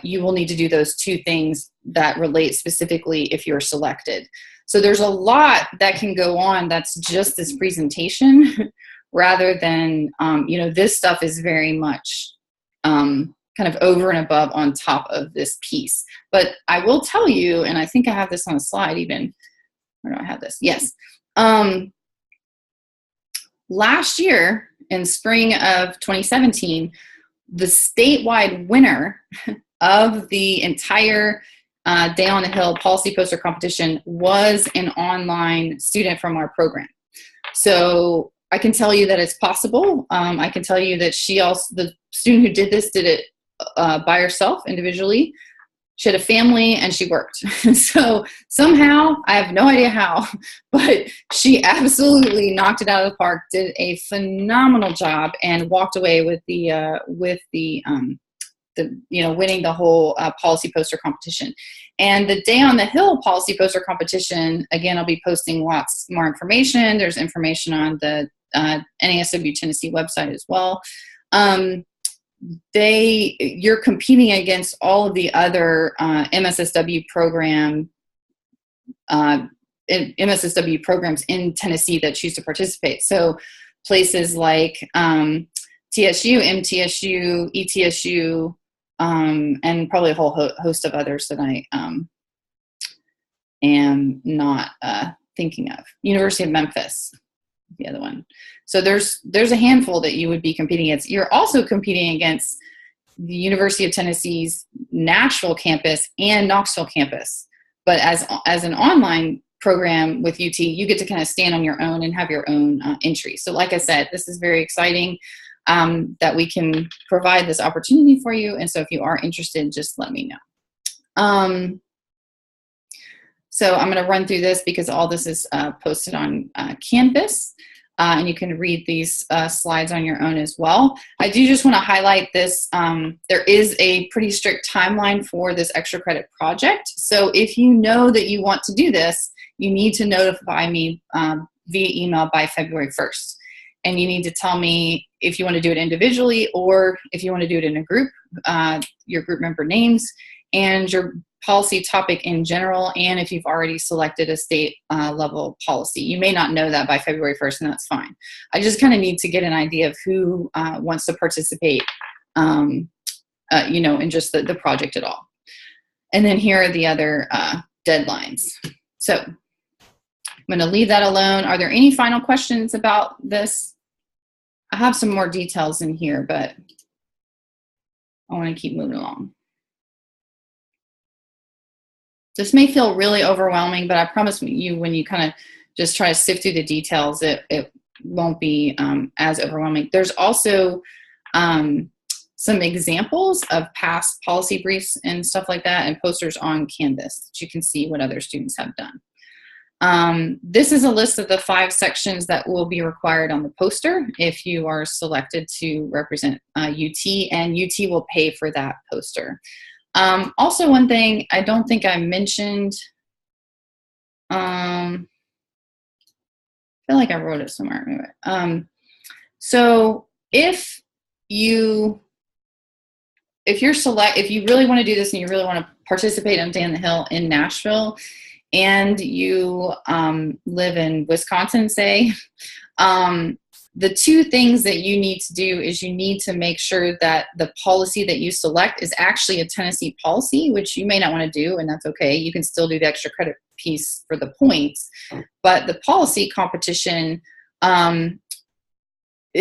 You will need to do those 2 things that relate specifically if you're selected. So there's a lot that can go on that's just this presentation rather than, this stuff is very much kind of over and above on top of this piece. But I will tell you, and I think I have this on a slide even, where do I have this? Yes. Last year in spring of 2017, the statewide winner of the entire Day on the Hill policy poster competition was an online student from our program. So I can tell you that it's possible. I can tell you that the student who did this did it by herself individually. She had a family and she worked. So somehow, I have no idea how, but she absolutely knocked it out of the park, did a phenomenal job, and walked away with the winning the whole policy poster competition. And the Day on the Hill policy poster competition, again, I'll be posting lots more information. There's information on the NASW Tennessee website as well. You're competing against all of the other MSSW programs in Tennessee that choose to participate. So places like TSU, MTSU, ETSU, and probably a whole host of others that I am not thinking of. University of Memphis, the other one. So there's a handful that you would be competing against. You're also competing against the University of Tennessee's Nashville campus and Knoxville campus. But as an online program with UT, you get to kind of stand on your own and have your own entry. So like I said, this is very exciting that we can provide this opportunity for you. And so if you are interested, just let me know. So I'm going to run through this because all this is posted on Canvas. And you can read these slides on your own as well. I do just want to highlight this. There is a pretty strict timeline for this extra credit project. So if you know that you want to do this, you need to notify me via email by February 1st. And you need to tell me if you want to do it individually or if you want to do it in a group, your group member names, and your policy topic in general, and if you've already selected a state level policy. You may not know that by February 1st, and that's fine. I just kind of need to get an idea of who wants to participate, in just the project at all. And then here are the other deadlines. So I'm going to leave that alone. Are there any final questions about this? I have some more details in here, but I want to keep moving along. This may feel really overwhelming, but I promise you, when you kind of just try to sift through the details, it won't be as overwhelming. There's also some examples of past policy briefs and stuff like that, and posters on Canvas that you can see what other students have done. This is a list of the 5 sections that will be required on the poster if you are selected to represent UT, and UT will pay for that poster. Also, one thing I don't think I mentioned, I feel like I wrote it somewhere. Anyway. So if you really want to do this and you really want to participate on Day on the Hill in Nashville, and you live in Wisconsin, say, the 2 things that you need to do is you need to make sure that the policy that you select is actually a Tennessee policy, which you may not want to do, and that's okay. You can still do the extra credit piece for the points. But the policy competition, it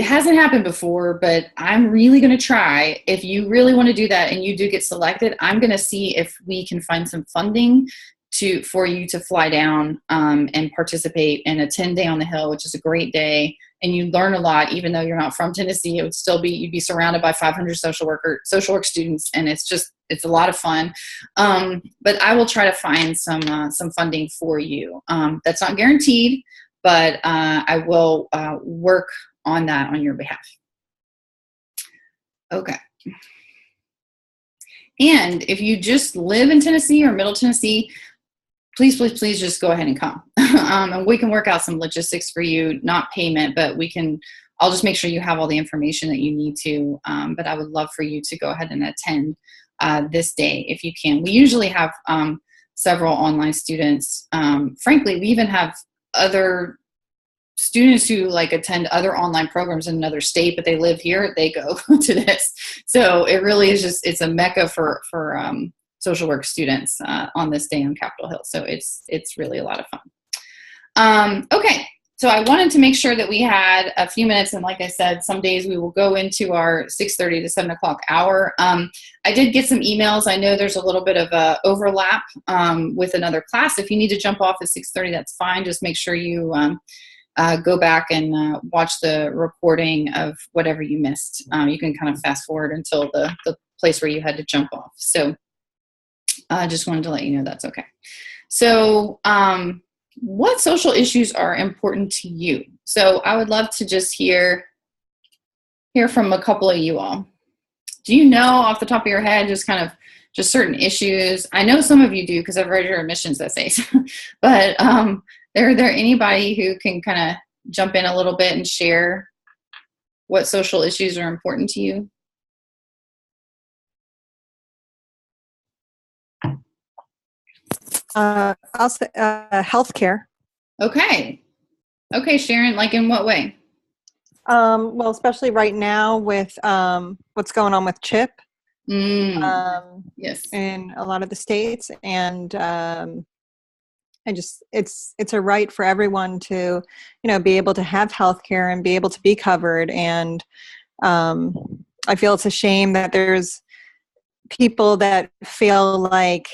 hasn't happened before, but I'm really going to try. If you really want to do that and you do get selected, I'm going to see if we can find some funding for you to fly down and participate in a 10-day on the Hill, which is a great day. And you learn a lot, even though you're not from Tennessee. It would still be, you'd be surrounded by 500 social work students, and it's a lot of fun. But I will try to find some funding for you. That's not guaranteed, but I will work on that on your behalf. Okay. And if you just live in Tennessee or Middle Tennessee, please just go ahead and come. And we can work out some logistics for you, not payment, but I'll just make sure you have all the information that you need to. But I would love for you to go ahead and attend this day if you can. We usually have several online students. Frankly, we even have other students who attend other online programs in another state, but they live here, they go to this. So it really is it's a mecca for social work students on this day on Capitol Hill. So it's really a lot of fun. Okay, so I wanted to make sure that we had a few minutes, and like I said, some days we will go into our 6:30 to 7 o'clock hour. I did get some emails. I know there's a little bit of a overlap with another class. If you need to jump off at 6:30, that's fine. Just make sure you go back and watch the recording of whatever you missed. You can kind of fast forward until the place where you had to jump off. So I just wanted to let you know that's okay. So what social issues are important to you? So I would love to just hear from a couple of you all. Do you know off the top of your head, just kind of just certain issues? I know some of you do because I've read your admissions essays, but are there anybody who can kind of jump in a little bit and share what social issues are important to you? I'll say healthcare. Okay. Okay, Sharon, like in what way? Well, especially right now with what's going on with CHIP Yes. in a lot of the states, and just it's a right for everyone to, be able to have healthcare and be able to be covered. And I feel it's a shame that there's people that feel like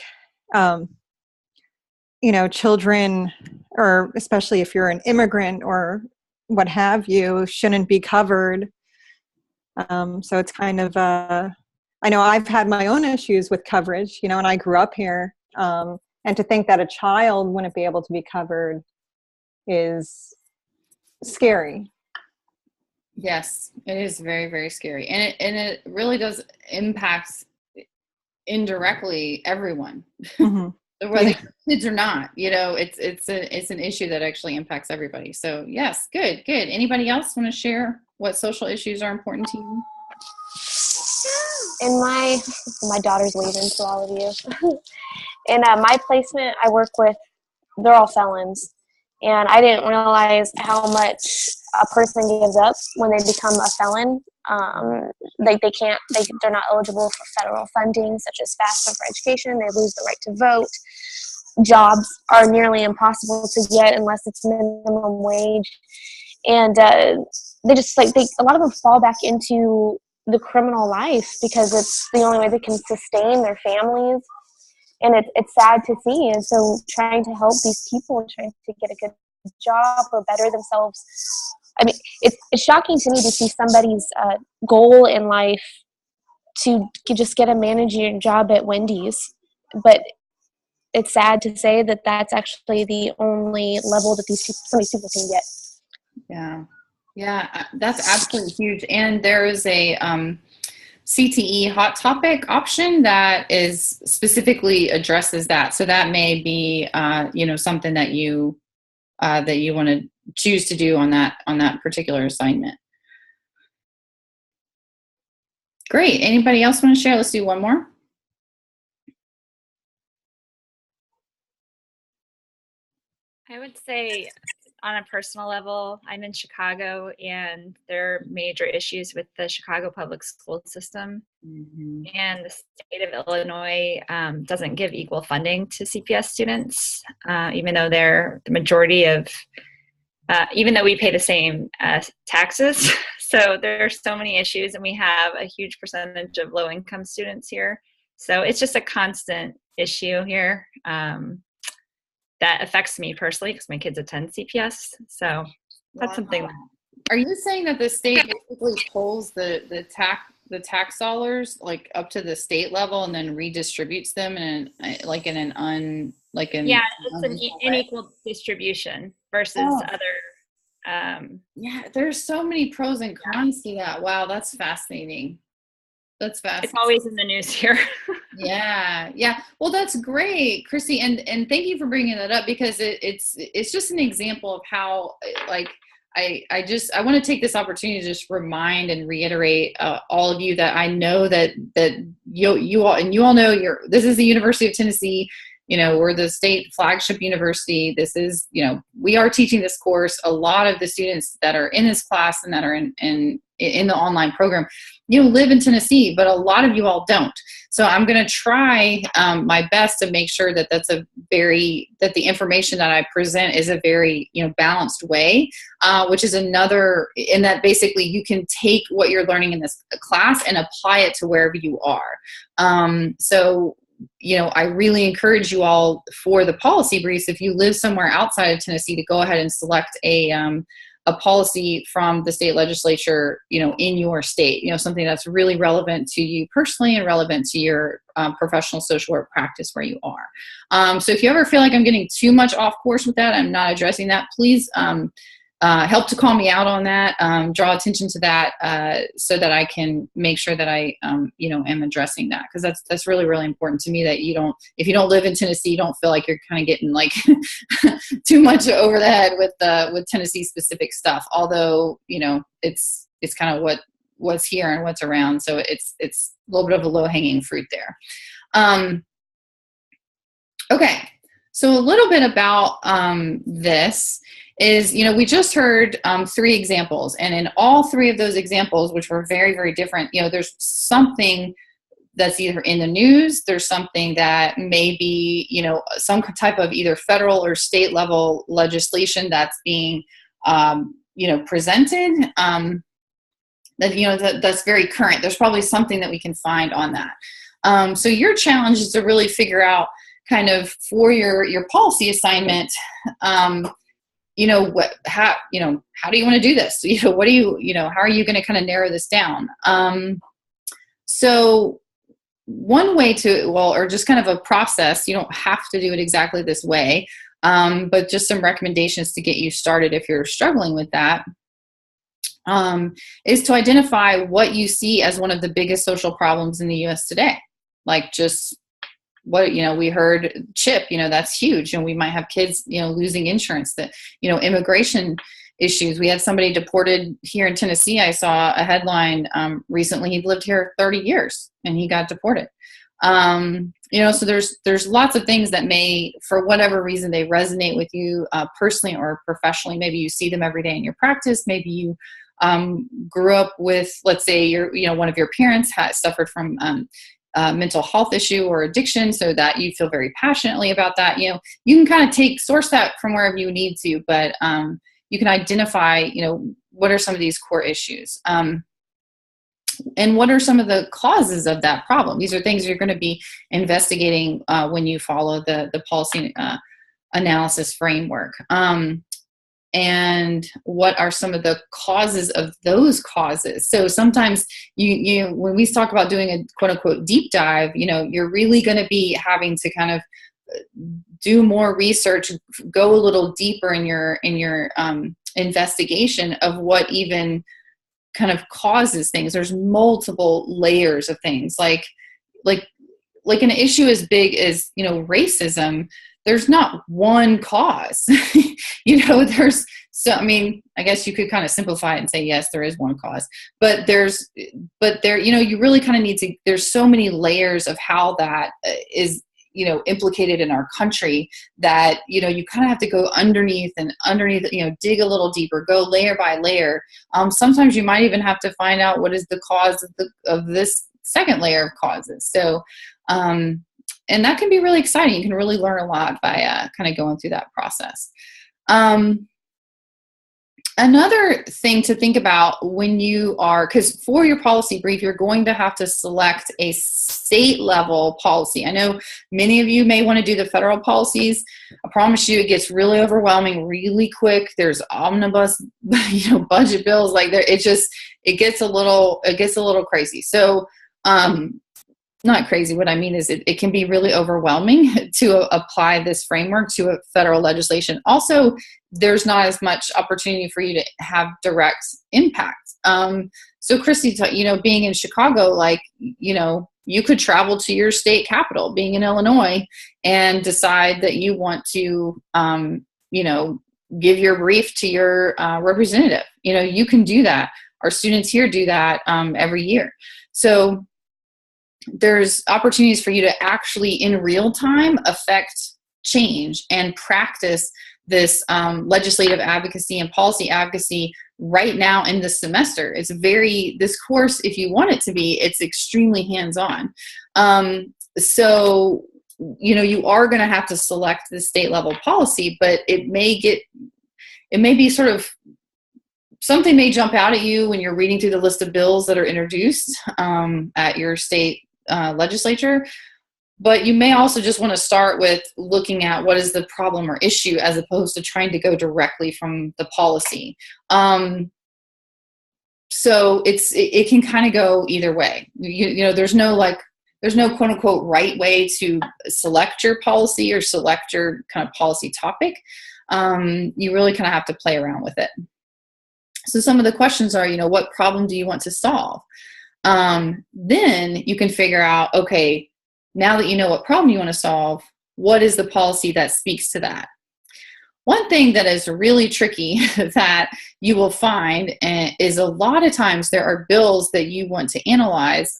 children, or especially if you're an immigrant or what have you, shouldn't be covered. So it's kind of, I know I've had my own issues with coverage, and I grew up here. And to think that a child wouldn't be able to be covered is scary. Yes, it is very, very scary. And it really does impact indirectly everyone. Mm-hmm. Whether kids or not, it's an issue that actually impacts everybody. So yes, good. Anybody else want to share what social issues are important to you? In my daughter's waving to all of you. In my placement, I work with, they're all felons, and I didn't realize how much a person gives up when they become a felon. They're not eligible for federal funding such as FAFSA for education. They lose the right to vote. Jobs are nearly impossible to get unless it's minimum wage, and they just a lot of them fall back into the criminal life because it's the only way they can sustain their families, and it's sad to see. And so trying to help these people, trying to get a good job or better themselves, I mean, it's shocking to me to see somebody's goal in life to just get a managing job at Wendy's, but it's sad to say that that's actually the only level that some of these people can get. Yeah, that's absolutely huge. And there is a CTE hot topic option that is specifically addresses that. So that may be something that you want to choose to do on that particular assignment. Great. Anybody else want to share? Let's do one more. I would say on a personal level, I'm in Chicago, and there are major issues with the Chicago public school system. Mm-hmm. And the state of Illinois doesn't give equal funding to CPS students, even though they're the majority of, even though we pay the same taxes. So there are so many issues, and we have a huge percentage of low-income students here. So it's just a constant issue here. That affects me personally because my kids attend CPS. So that's something. Are you saying that the state basically pulls the tax dollars like up to the state level and then redistributes them in an it's an unequal distribution versus other. There's so many pros and cons to that. Wow, that's fascinating. That's fascinating. It's always in the news here. Yeah. Well, that's great, Chrissy, and thank you for bringing that up because it's just an example of how I want to take this opportunity to just remind and reiterate all of you that I know that you all know this is the University of Tennessee. We're the state flagship university. This is, we are teaching this course. A lot of the students that are in this class and that are in the online program, live in Tennessee, but a lot of you all don't. So I'm going to try my best to make sure that that the information that I present is a very, balanced way, which is another, in that basically you can take what you're learning in this class and apply it to wherever you are. So I really encourage you all for the policy briefs, if you live somewhere outside of Tennessee, to go ahead and select a policy from the state legislature, in your state, something that's really relevant to you personally and relevant to your professional social work practice where you are. So if you ever feel like I'm getting too much off course with that, I'm not addressing that, please help to call me out on that, draw attention to that, so that I can make sure that I, am addressing that. Cause that's really, really important to me, that if you don't live in Tennessee, you don't feel like you're kind of getting like too much over the head with Tennessee specific stuff. Although, it's kind of what's here and what's around. So it's a little bit of a low hanging fruit there. Okay. So a little bit about, this is, we just heard 3 examples, and in all 3 of those examples, which were very, very different, there's something that's either in the news, there's something that may be, some type of either federal or state level legislation that's being, presented, that's very current. There's probably something that we can find on that. So your challenge is to really figure out kind of for your policy assignment, how do you want to do this? What do you, how are you going to kind of narrow this down? So one way or just kind of a process, you don't have to do it exactly this way, but just some recommendations to get you started if you're struggling with that, is to identify what you see as one of the biggest social problems in the U.S. today. Like just what, we heard CHIP, that's huge. And we might have kids, losing insurance, that, immigration issues. We had somebody deported here in Tennessee. I saw a headline recently. He'd lived here 30 years and he got deported. So there's lots of things that may, for whatever reason, they resonate with you personally or professionally. Maybe you see them every day in your practice. Maybe you grew up with, let's say one of your parents suffered from mental health issue or addiction, so that you feel very passionately about that. You can kind of source that from wherever you need to, but you can identify, what are some of these core issues, and what are some of the causes of that problem. These are things you're going to be investigating when you follow the policy analysis framework. And what are some of the causes of those causes? So sometimes when we talk about doing a quote unquote deep dive, you're really going to be having to kind of do more research, go a little deeper in your investigation of what even kind of causes things. There's multiple layers of things, like an issue as big as, racism. There's not one cause, I guess you could kind of simplify it and say, yes, there is one cause, but you really kind of need to, there's so many layers of how that is, implicated in our country, that, you kind of have to go underneath, dig a little deeper, go layer by layer. Sometimes you might even have to find out what is the cause of this second layer of causes. So, and that can be really exciting. You can really learn a lot by kind of going through that process. Another thing to think about when because for your policy brief, you're going to have to select a state level policy. I know many of you may want to do the federal policies. I promise you, it gets really overwhelming really quick. There's omnibus, budget bills, it gets a little crazy. So, not crazy. What I mean is it can be really overwhelming to apply this framework to a federal legislation. Also, there's not as much opportunity for you to have direct impact. So Christy, being in Chicago, you could travel to your state capital, being in Illinois, and decide that you want to, give your brief to your representative. You can do that. Our students here do that every year. So there's opportunities for you to actually in real time affect change and practice this legislative advocacy and policy advocacy right now in the semester. This course, if you want it to be, it's extremely hands-on. So, you are going to have to select the state level policy, but it may be sort of, something may jump out at you when you're reading through the list of bills that are introduced at your state legislature, but you may also just want to start with looking at what is the problem or issue as opposed to trying to go directly from the policy. So it can kind of go either way. There's no quote unquote right way to select your policy or select your kind of policy topic. You really kind of have to play around with it. So some of the questions are, what problem do you want to solve? Then you can figure out, okay, now that you know what problem you want to solve, what is the policy that speaks to that? One thing that is really tricky that you will find is a lot of times there are bills that you want to analyze,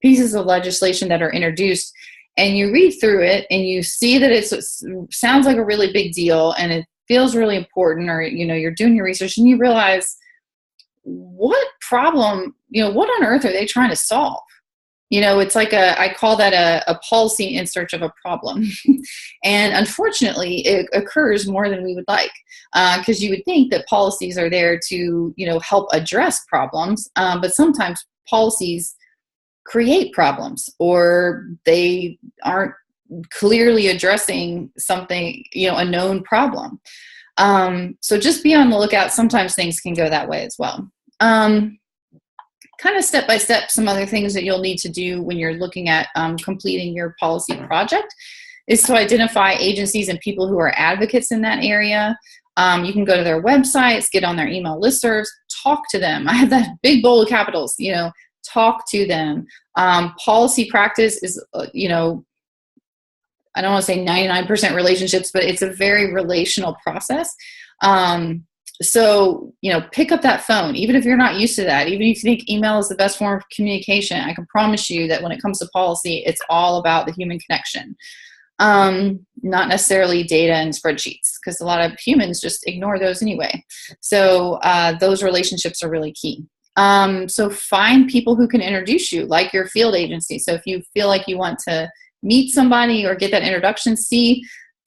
pieces of legislation that are introduced, and you read through it and you see that it sounds like a really big deal and it feels really important, or you're doing your research and you realize, what problem, what on earth are they trying to solve? It's like I call that a policy in search of a problem. And unfortunately, it occurs more than we would like, because you would think that policies are there to, help address problems. But sometimes policies create problems, or they aren't clearly addressing something, a known problem. So just be on the lookout. Sometimes things can go that way as well. Kind of step by step, some other things that you'll need to do when you're looking at completing your policy project is to identify agencies and people who are advocates in that area. You can go to their websites, get on their email listservs, talk to them. I have that big bold of capitals, talk to them. Policy practice is, I don't want to say 99% relationships, but it's a very relational process. So, pick up that phone, even if you're not used to that, even if you think email is the best form of communication, I can promise you that when it comes to policy, it's all about the human connection, not necessarily data and spreadsheets, because a lot of humans just ignore those anyway. So those relationships are really key. So find people who can introduce you, like your field agency. So if you feel like you want to meet somebody or get that introduction,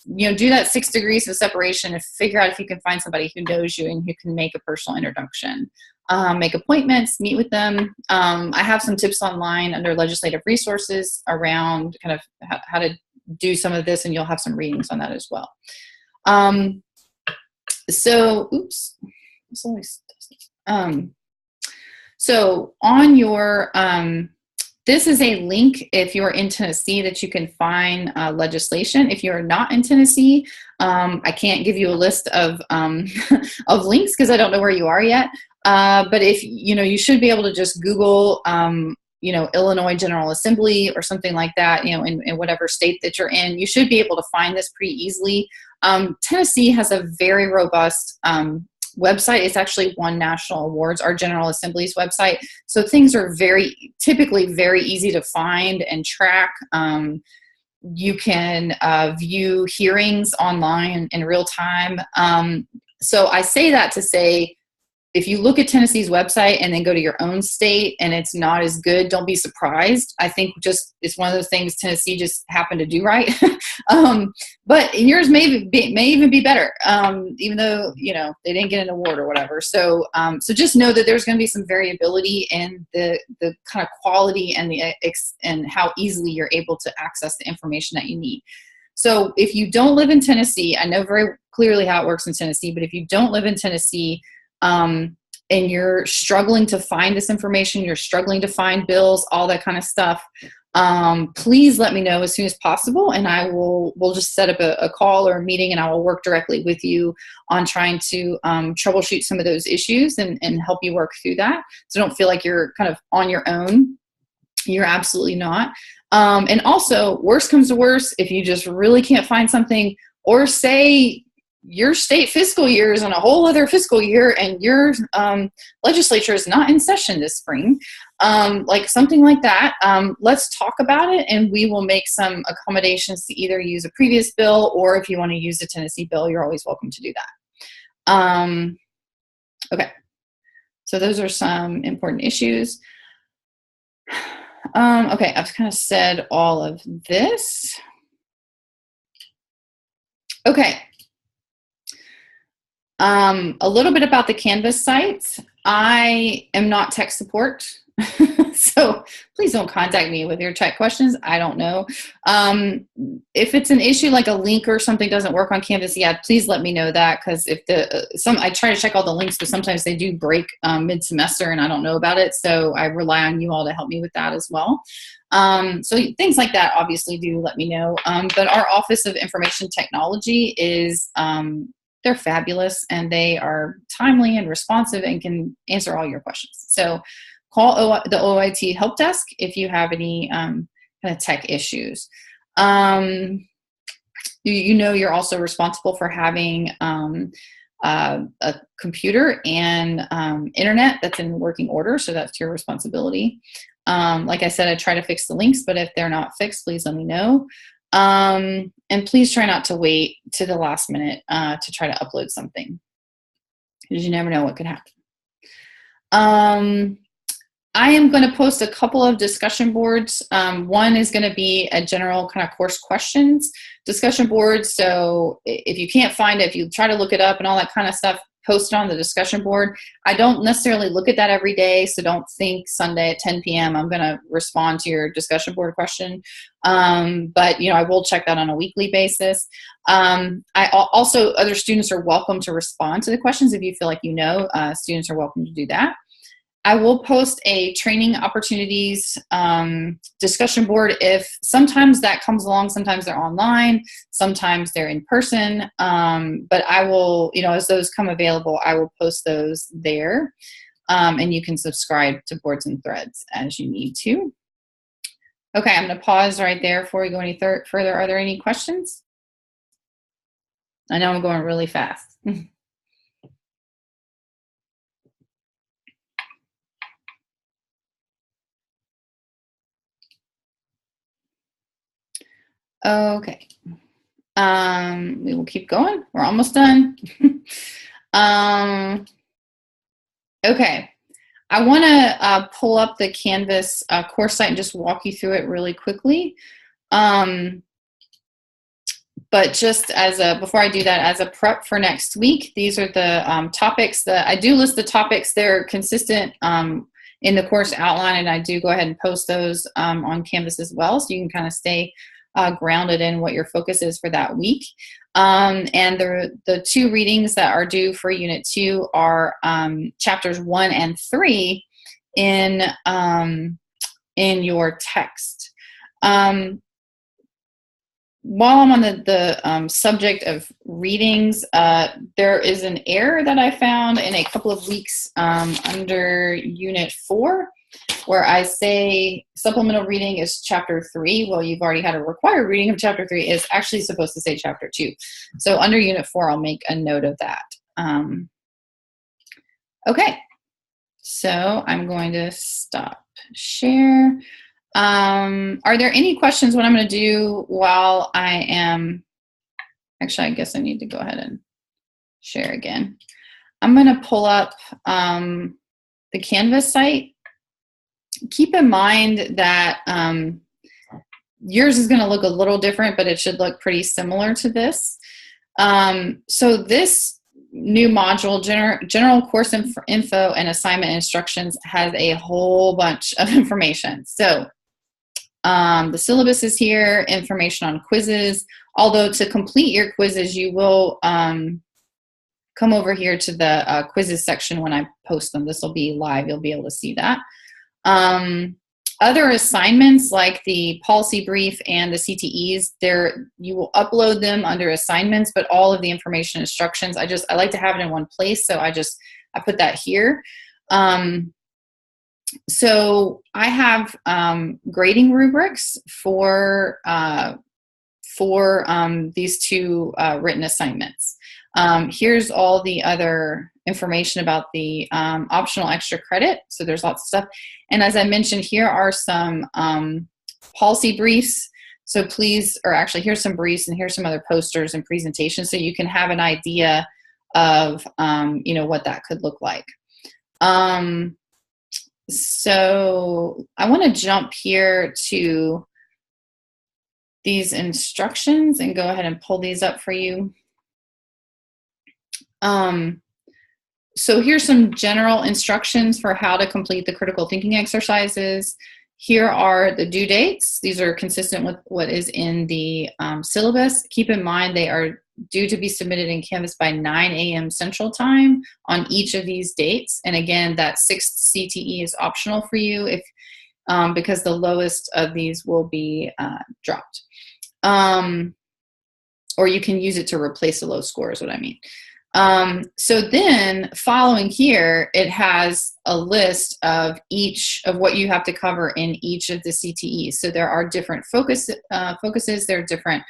do that 6 degrees of separation and figure out if you can find somebody who knows you and who can make a personal introduction. Make appointments, meet with them. I have some tips online under legislative resources around kind of how to do some of this, and you'll have some readings on that as well. So on your, this is a link if you're in Tennessee that you can find legislation. If you're not in Tennessee, I can't give you a list of of links because I don't know where you are yet. But if you should be able to just Google, Illinois General Assembly or something like that. In whatever state that you're in, you should be able to find this pretty easily. Tennessee has a very robust website. It's actually won national awards, our General Assembly's website. So things are typically very easy to find and track. You can view hearings online in real time. So I say that to say, if you look at Tennessee's website and then go to your own state and it's not as good, don't be surprised. I think it's one of those things Tennessee just happened to do right. But yours may even be better, even though, they didn't get an award or whatever. So just know that there's going to be some variability in the kind of quality and how easily you're able to access the information that you need. So if you don't live in Tennessee, I know very clearly how it works in Tennessee, but if you don't live in Tennessee, and you're struggling to find this information, you're struggling to find bills, all that kind of stuff, please let me know as soon as possible, and we'll just set up a call or a meeting, and I will work directly with you on trying to troubleshoot some of those issues and help you work through that. So don't feel like you're kind of on your own. You're absolutely not. And also, worst comes to worst, if you just really can't find something, or say your state fiscal year is on a whole other fiscal year and your legislature is not in session this spring, like something like that, let's talk about it, and we will make some accommodations to either use a previous bill, or if you want to use the Tennessee bill, you're always welcome to do that. Okay, so those are some important issues. Okay, I've kind of said all of this. Okay. A little bit about the Canvas site. I am not tech support, so please don't contact me with your tech questions. I don't know. If it's an issue like a link or something doesn't work on Canvas yet, please let me know that, because if I try to check all the links, but sometimes they do break mid-semester and I don't know about it, so I rely on you all to help me with that as well. So things like that, obviously, do let me know. But our Office of Information Technology is, they're fabulous, and they are timely and responsive and can answer all your questions. So call the OIT help desk if you have any kind of tech issues. You're also responsible for having a computer and internet that's in working order, so that's your responsibility. Like I said, I try to fix the links, but if they're not fixed, please let me know. And please try not to wait to the last minute to try to upload something, because you never know what could happen. I am going to post a couple of discussion boards. One is going to be a general kind of course questions discussion board. So if you can't find it, if you try to look it up and all that kind of stuff, post it on the discussion board. I don't necessarily look at that every day, so don't think Sunday at 10 p.m. I'm going to respond to your discussion board question. But I will check that on a weekly basis. Other students are welcome to respond to the questions if you feel like students are welcome to do that. I will post a training opportunities discussion board if sometimes that comes along. Sometimes they're online, sometimes they're in person. But I will, as those come available, I will post those there. And you can subscribe to boards and threads as you need to. Okay, I'm going to pause right there before we go any further. Are there any questions? I know I'm going really fast. Okay. We will keep going. We're almost done. Okay. I want to pull up the Canvas course site and just walk you through it really quickly. But just before I do that, as a prep for next week, these are the topics that I do list the topics. They're consistent in the course outline, and I do go ahead and post those on Canvas as well, so you can kind of stay grounded in what your focus is for that week. And the two readings that are due for Unit 2 are chapters 1 and 3 in your text. While I'm on the subject of readings, there is an error that I found in a couple of weeks under Unit 4, where I say supplemental reading is chapter 3. Well, you've already had a required reading of chapter 3. It's actually supposed to say chapter 2. So under Unit 4, I'll make a note of that. Okay, so I'm going to stop share. Are there any questions? What I'm going to do while I am, actually, I guess I need to go ahead and share again. I'm going to pull up the Canvas site. Keep in mind that yours is going to look a little different, but it should look pretty similar to this. So this new module, general course info and assignment instructions, has a whole bunch of information. So the syllabus is here, information on quizzes, although to complete your quizzes, you will come over here to the quizzes section when I post them. This will be live. You'll be able to see that. Other assignments like the policy brief and the CTEs, you will upload them under assignments, but all of the information instructions, I like to have it in one place, so I put that here. So I have grading rubrics for these two written assignments. Here's all the other information about the optional extra credit. So there's lots of stuff. And as I mentioned, here are some policy briefs. So please, or actually here's some briefs and here's some other posters and presentations so you can have an idea of, what that could look like. So I want to jump here to these instructions and go ahead and pull these up for you. So here's some general instructions for how to complete the critical thinking exercises. Here are the due dates. These are consistent with what is in the syllabus. Keep in mind they are due to be submitted in Canvas by 9 a.m. Central Time on each of these dates. And again, that 6th CTE is optional for you. because the lowest of these will be dropped. Or you can use it to replace a low score is what I mean. So then following here, it has a list of each of what you have to cover in each of the CTEs. So there are different focuses, there are different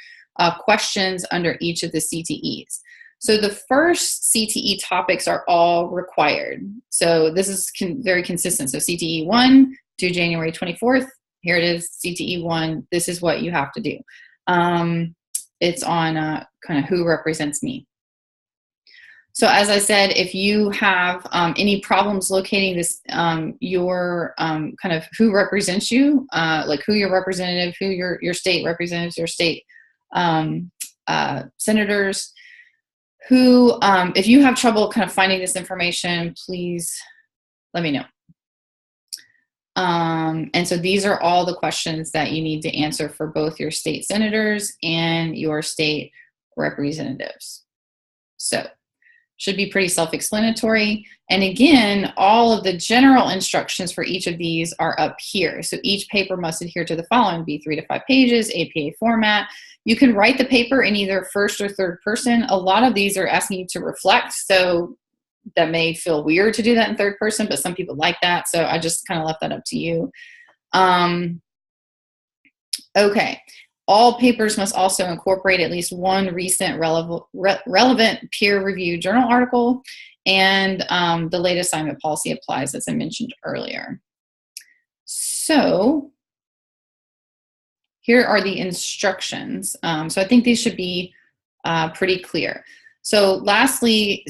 questions under each of the CTEs. So the first CTE topics are all required. So this is very consistent. So CTE 1 due January 24th, here it is, CTE 1, this is what you have to do. It's on kind of who represents me. So as I said, if you have any problems locating this, your kind of who represents you, like who your representative, who your state representatives, your state senators, who, if you have trouble kind of finding this information, please let me know. And so these are all the questions that you need to answer for both your state senators and your state representatives. So should be pretty self-explanatory. And again, all of the general instructions for each of these are up here. So each paper must adhere to the following: be 3 to 5 pages, APA format. You can write the paper in either first or third person. A lot of these are asking you to reflect, so that may feel weird to do that in third person, but some people like that. So I just kind of left that up to you. Okay. All papers must also incorporate at least one recent relevant peer-reviewed journal article, and the late assignment policy applies, as I mentioned earlier. So here are the instructions. So I think these should be pretty clear. So lastly,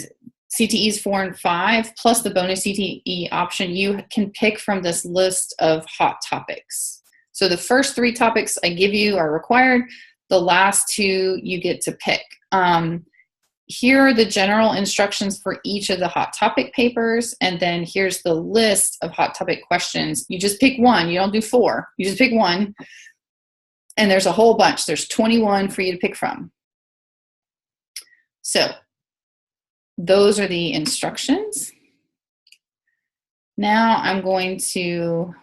CTEs 4 and 5, plus the bonus CTE option, you can pick from this list of hot topics. So the first 3 topics I give you are required. The last 2 you get to pick. Here are the general instructions for each of the hot topic papers. And then here's the list of hot topic questions. You just pick one. You don't do 4. You just pick one. And there's a whole bunch. There's 21 for you to pick from. So those are the instructions. Now I'm going to,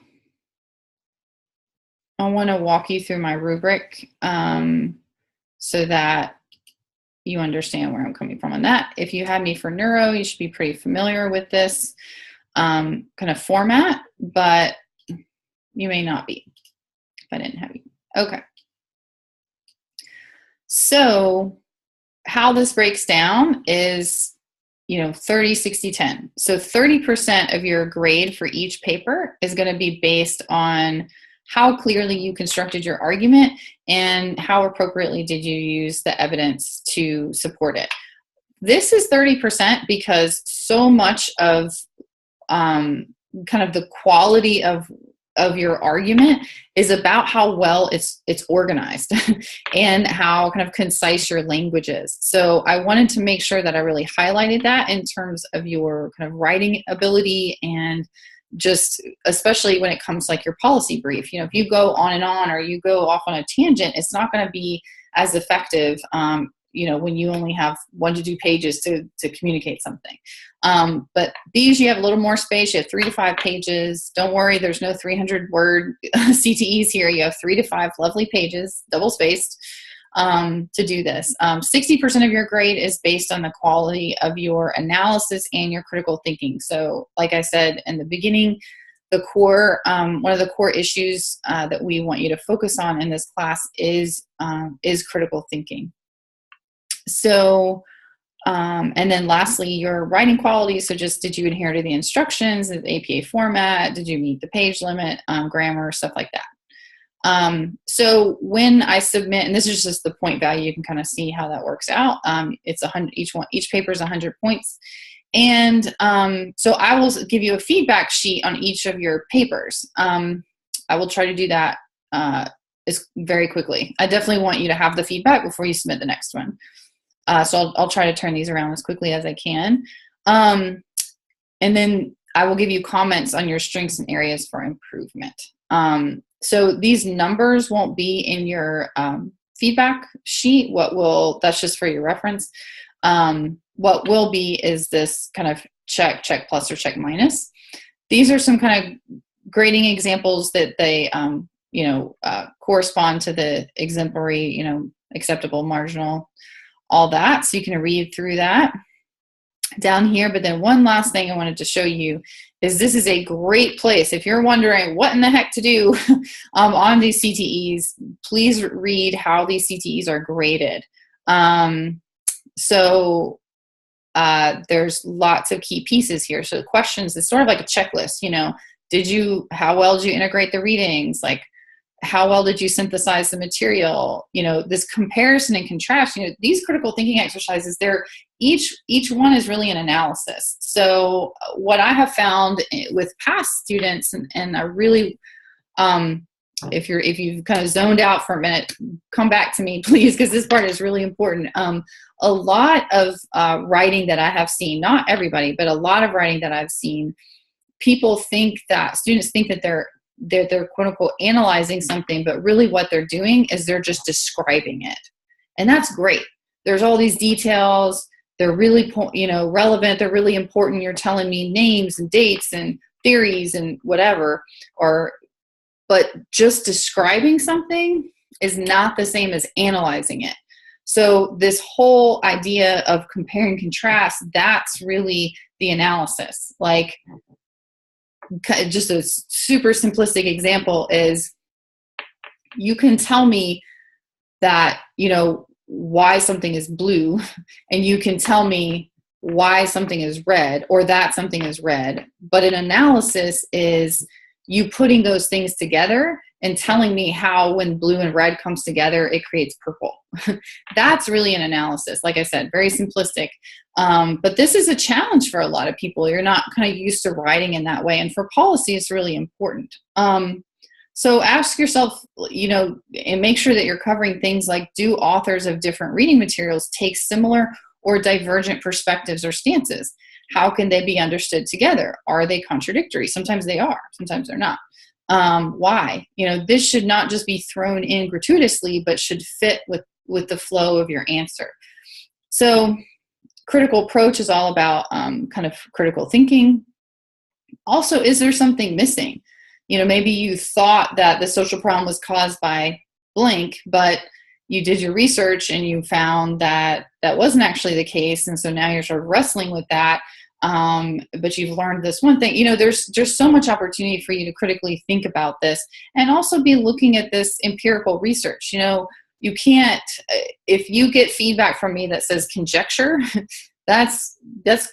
I want to walk you through my rubric so that you understand where I'm coming from on that. If you had me for neuro, you should be pretty familiar with this kind of format, but you may not be if I didn't have you. Okay. So how this breaks down is, 30, 60, 10. So 30% of your grade for each paper is going to be based on how clearly you constructed your argument and how appropriately did you use the evidence to support it. This is 30% because so much of kind of the quality of your argument is about how well it's organized and how kind of concise your language is. So I wanted to make sure that I really highlighted that in terms of your kind of writing ability, and just especially when it comes to like your policy brief. If you go on and on, or you go off on a tangent, it's not going to be as effective when you only have 1 to 2 pages to communicate something. But these, you have a little more space. You have 3 to 5 pages. Don't worry, there's no 300-word CTEs here. You have 3 to 5 lovely pages, double-spaced, to do this. 60% of your grade is based on the quality of your analysis and your critical thinking. So like I said in the beginning, the core, one of the core issues that we want you to focus on in this class is critical thinking. So, and then lastly, your writing quality. So just, did you adhere to the instructions, the APA format? Did you meet the page limit, grammar, stuff like that? So when I submit, and this is just the point value, you can kind of see how that works out. It's 100, each paper is 100 points. And so I will give you a feedback sheet on each of your papers. I will try to do that very quickly. I definitely want you to have the feedback before you submit the next one. So I'll try to turn these around as quickly as I can. And then I will give you comments on your strengths and areas for improvement. So these numbers won't be in your feedback sheet. That's just for your reference. What will be is this kind of check plus, or check minus. These are some kind of grading examples that they, correspond to the exemplary, acceptable, marginal, all that. So you can read through that down here. But then one last thing I wanted to show you is this is a great place. If you're wondering what in the heck to do on these CTEs, please read how these CTEs are graded. There's lots of key pieces here. So the questions is sort of like a checklist, how well did you integrate the readings? Like, how well did you synthesize the material? This comparison and contrast, these critical thinking exercises, each one is really an analysis. So what I have found with past students, and I really, if you've kind of zoned out for a minute, come back to me, please, because this part is really important. A lot of writing that I have seen, not everybody, but a lot of writing that I've seen, students think that they're quote unquote analyzing something, but really what they're doing is they're just describing it. And that's great. There's all these details. They're really, relevant. They're really important. You're telling me names and dates and theories and whatever, but just describing something is not the same as analyzing it. So this whole idea of compare and contrast, that's really the analysis. Like, just a super simplistic example is you can tell me that, why something is blue, and you can tell me why something is red or that something is red. But an analysis is you putting those things together and telling me how when blue and red comes together, it creates purple. That's really an analysis. Like I said, very simplistic. But this is a challenge for a lot of people. You're not kind of used to writing in that way. And for policy, it's really important. So ask yourself, and make sure that you're covering things like, do authors of different reading materials take similar or divergent perspectives or stances? How can they be understood together? Are they contradictory? Sometimes they are, sometimes they're not. Why? This should not just be thrown in gratuitously, but should fit with the flow of your answer. So critical approach is all about kind of critical thinking. Also, is there something missing? Maybe you thought that the social problem was caused by blank, but you did your research and you found that that wasn't actually the case. And so now you're sort of wrestling with that. But you've learned this one thing. There's so much opportunity for you to critically think about this and also be looking at this empirical research. You can't, if you get feedback from me that says conjecture, that's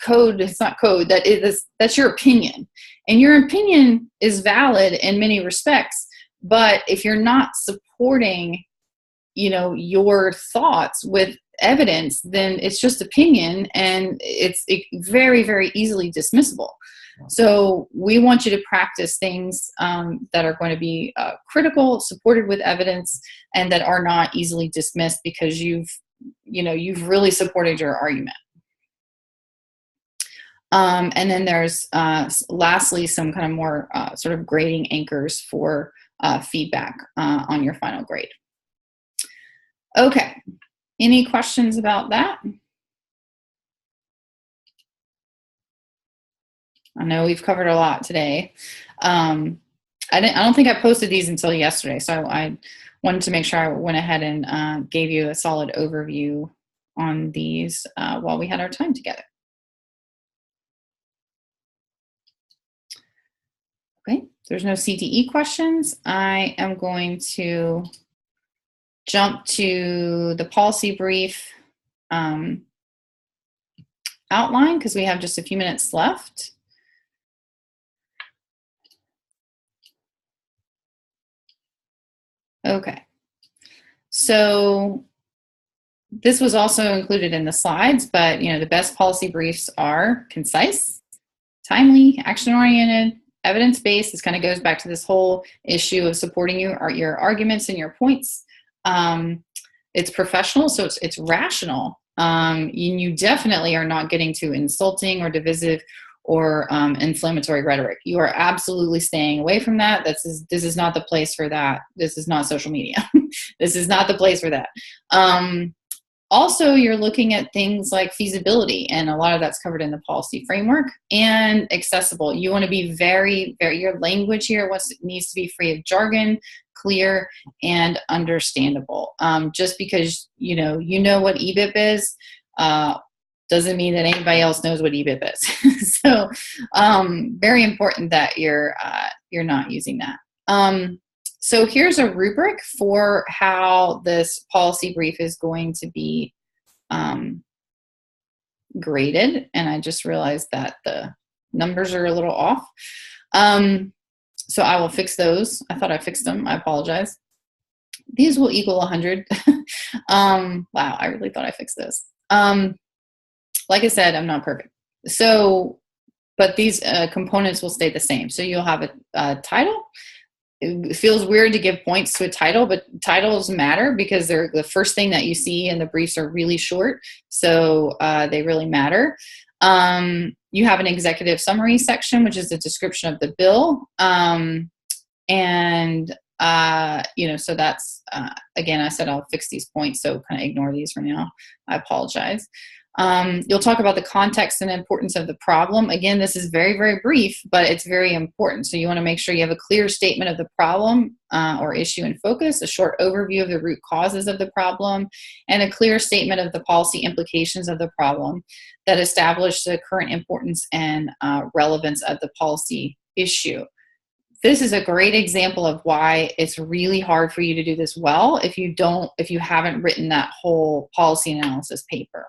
code. It's not code. That's your opinion, and your opinion is valid in many respects. But if you're not supporting, your thoughts with evidence, then it's just opinion, and it's very, very easily dismissible. So we want you to practice things that are going to be critical, supported with evidence, and that are not easily dismissed because you've really supported your argument. And then there's lastly some kind of more sort of grading anchors for feedback on your final grade. Okay. Any questions about that? I know we've covered a lot today. I don't think I posted these until yesterday, so I wanted to make sure I went ahead and gave you a solid overview on these while we had our time together. Okay, there's no CTE questions. I am going to jump to the policy brief outline because we have just a few minutes left. Okay, so this was also included in the slides, but the best policy briefs are concise, timely, action-oriented, evidence-based. This kind of goes back to this whole issue of supporting your arguments and your points. It's professional, so it's rational. You definitely are not getting to insulting or divisive or inflammatory rhetoric. You are absolutely staying away from that. This is not the place for that. This is not social media. This is not the place for that. Also, you're looking at things like feasibility, and a lot of that's covered in the policy framework, and accessible. You want to be your language here needs to be free of jargon, clear, and understandable. Just because you know what EBIP is, doesn't mean that anybody else knows what EBIP is. So, very important that you're not using that. So here's a rubric for how this policy brief is going to be graded. And I just realized that the numbers are a little off. So I will fix those. I thought I fixed them. I apologize. These will equal 100. Wow, I really thought I fixed this. Like I said, I'm not perfect. So, but these components will stay the same. So you'll have a title. It feels weird to give points to a title, but titles matter because they're the first thing that you see, and the briefs are really short, so they really matter. You have an executive summary section, which is a description of the bill, so that's again, I said I'll fix these points, so kind of ignore these for now. I apologize. You'll talk about the context and importance of the problem. Again, this is very, very brief, but it's very important. So you want to make sure you have a clear statement of the problem or issue in focus, a short overview of the root causes of the problem, and a clear statement of the policy implications of the problem that establish the current importance and relevance of the policy issue. This is a great example of why it's really hard for you to do this well if you haven't written that whole policy analysis paper.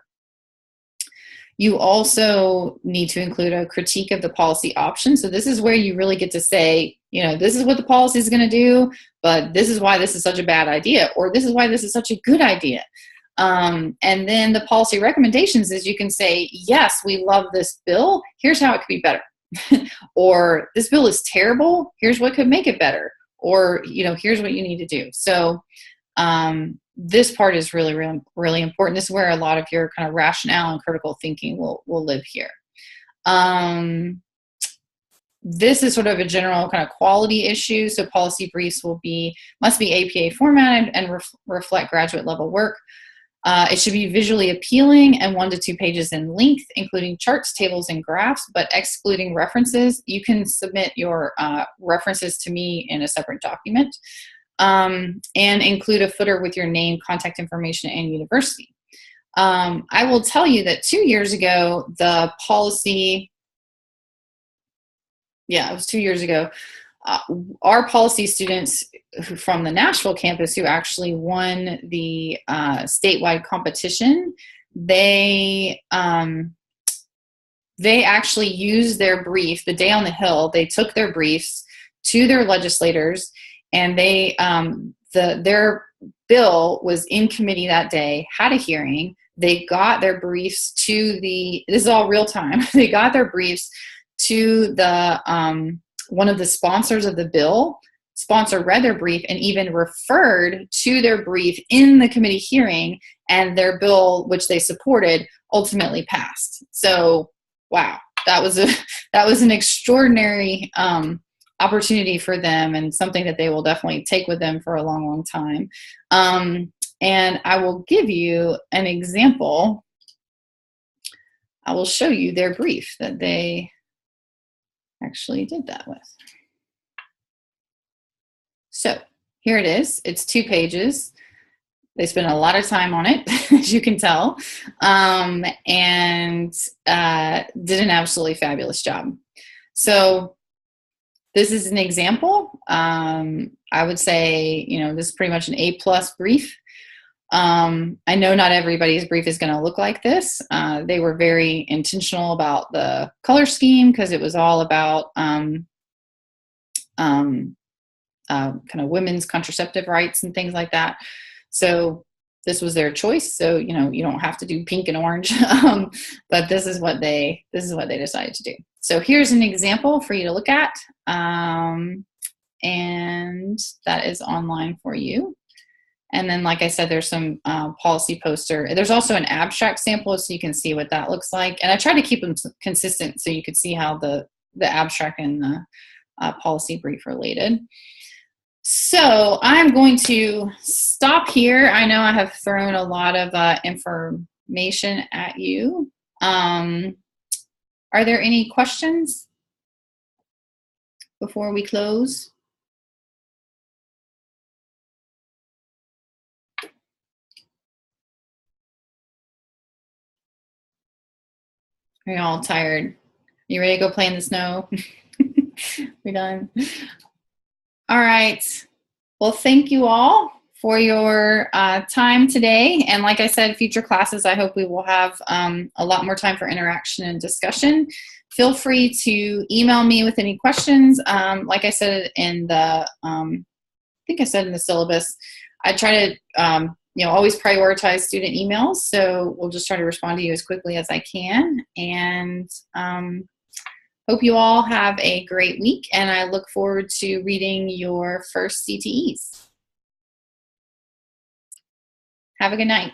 You also need to include a critique of the policy option. So this is where you really get to say, this is what the policy is going to do, but this is why this is such a bad idea, or this is why this is such a good idea. And then the policy recommendations is you can say, yes, we love this bill. Here's how it could be better. Or this bill is terrible. Here's what could make it better. Or, here's what you need to do. So this part is really, really, really important. This is where a lot of your kind of rationale and critical thinking will live here. This is sort of a general kind of quality issue. So policy briefs must be APA formatted and reflect graduate level work. It should be visually appealing and 1 to 2 pages in length, including charts, tables, and graphs, but excluding references. You can submit your references to me in a separate document. And include a footer with your name, contact information, and university. I will tell you that 2 years ago, the policy, it was 2 years ago, our policy students from the Nashville campus who actually won the statewide competition, they actually used their brief the day on the Hill. They took their briefs to their legislators, and their bill was in committee that day, had a hearing. They got their briefs this is all real time. They got their briefs to the one of the sponsors of the bill. Sponsor read their brief and even referred to their brief in the committee hearing, and their bill, which they supported, ultimately passed. So, wow, that was an extraordinary opportunity for them, and something that they will definitely take with them for a long, long time. And I will give you an example. I will show you their brief that they actually did that with. So here it is. It's 2 pages. They spent a lot of time on it, as you can tell, and did an absolutely fabulous job. So this is an example. I would say, this is pretty much an A+ brief. I know not everybody's brief is going to look like this. They were very intentional about the color scheme because it was all about kind of women's contraceptive rights and things like that. So this was their choice. So, you don't have to do pink and orange, but this is what they decided to do. So here's an example for you to look at. And that is online for you. And then, like I said, there's some policy poster. There's also an abstract sample, so you can see what that looks like. And I try to keep them consistent so you could see how the abstract and the policy brief related. So I'm going to stop here. I know I have thrown a lot of information at you. Are there any questions before we close? Are you all tired? You ready to go play in the snow? We done? All right. Well, thank you all for your time today. And like I said, future classes, I hope we will have a lot more time for interaction and discussion. Feel free to email me with any questions. Like I said in the, I think I said in the syllabus, I try to, always prioritize student emails. So we'll just try to respond to you as quickly as I can. And hope you all have a great week, and I look forward to reading your first CTEs. Have a good night.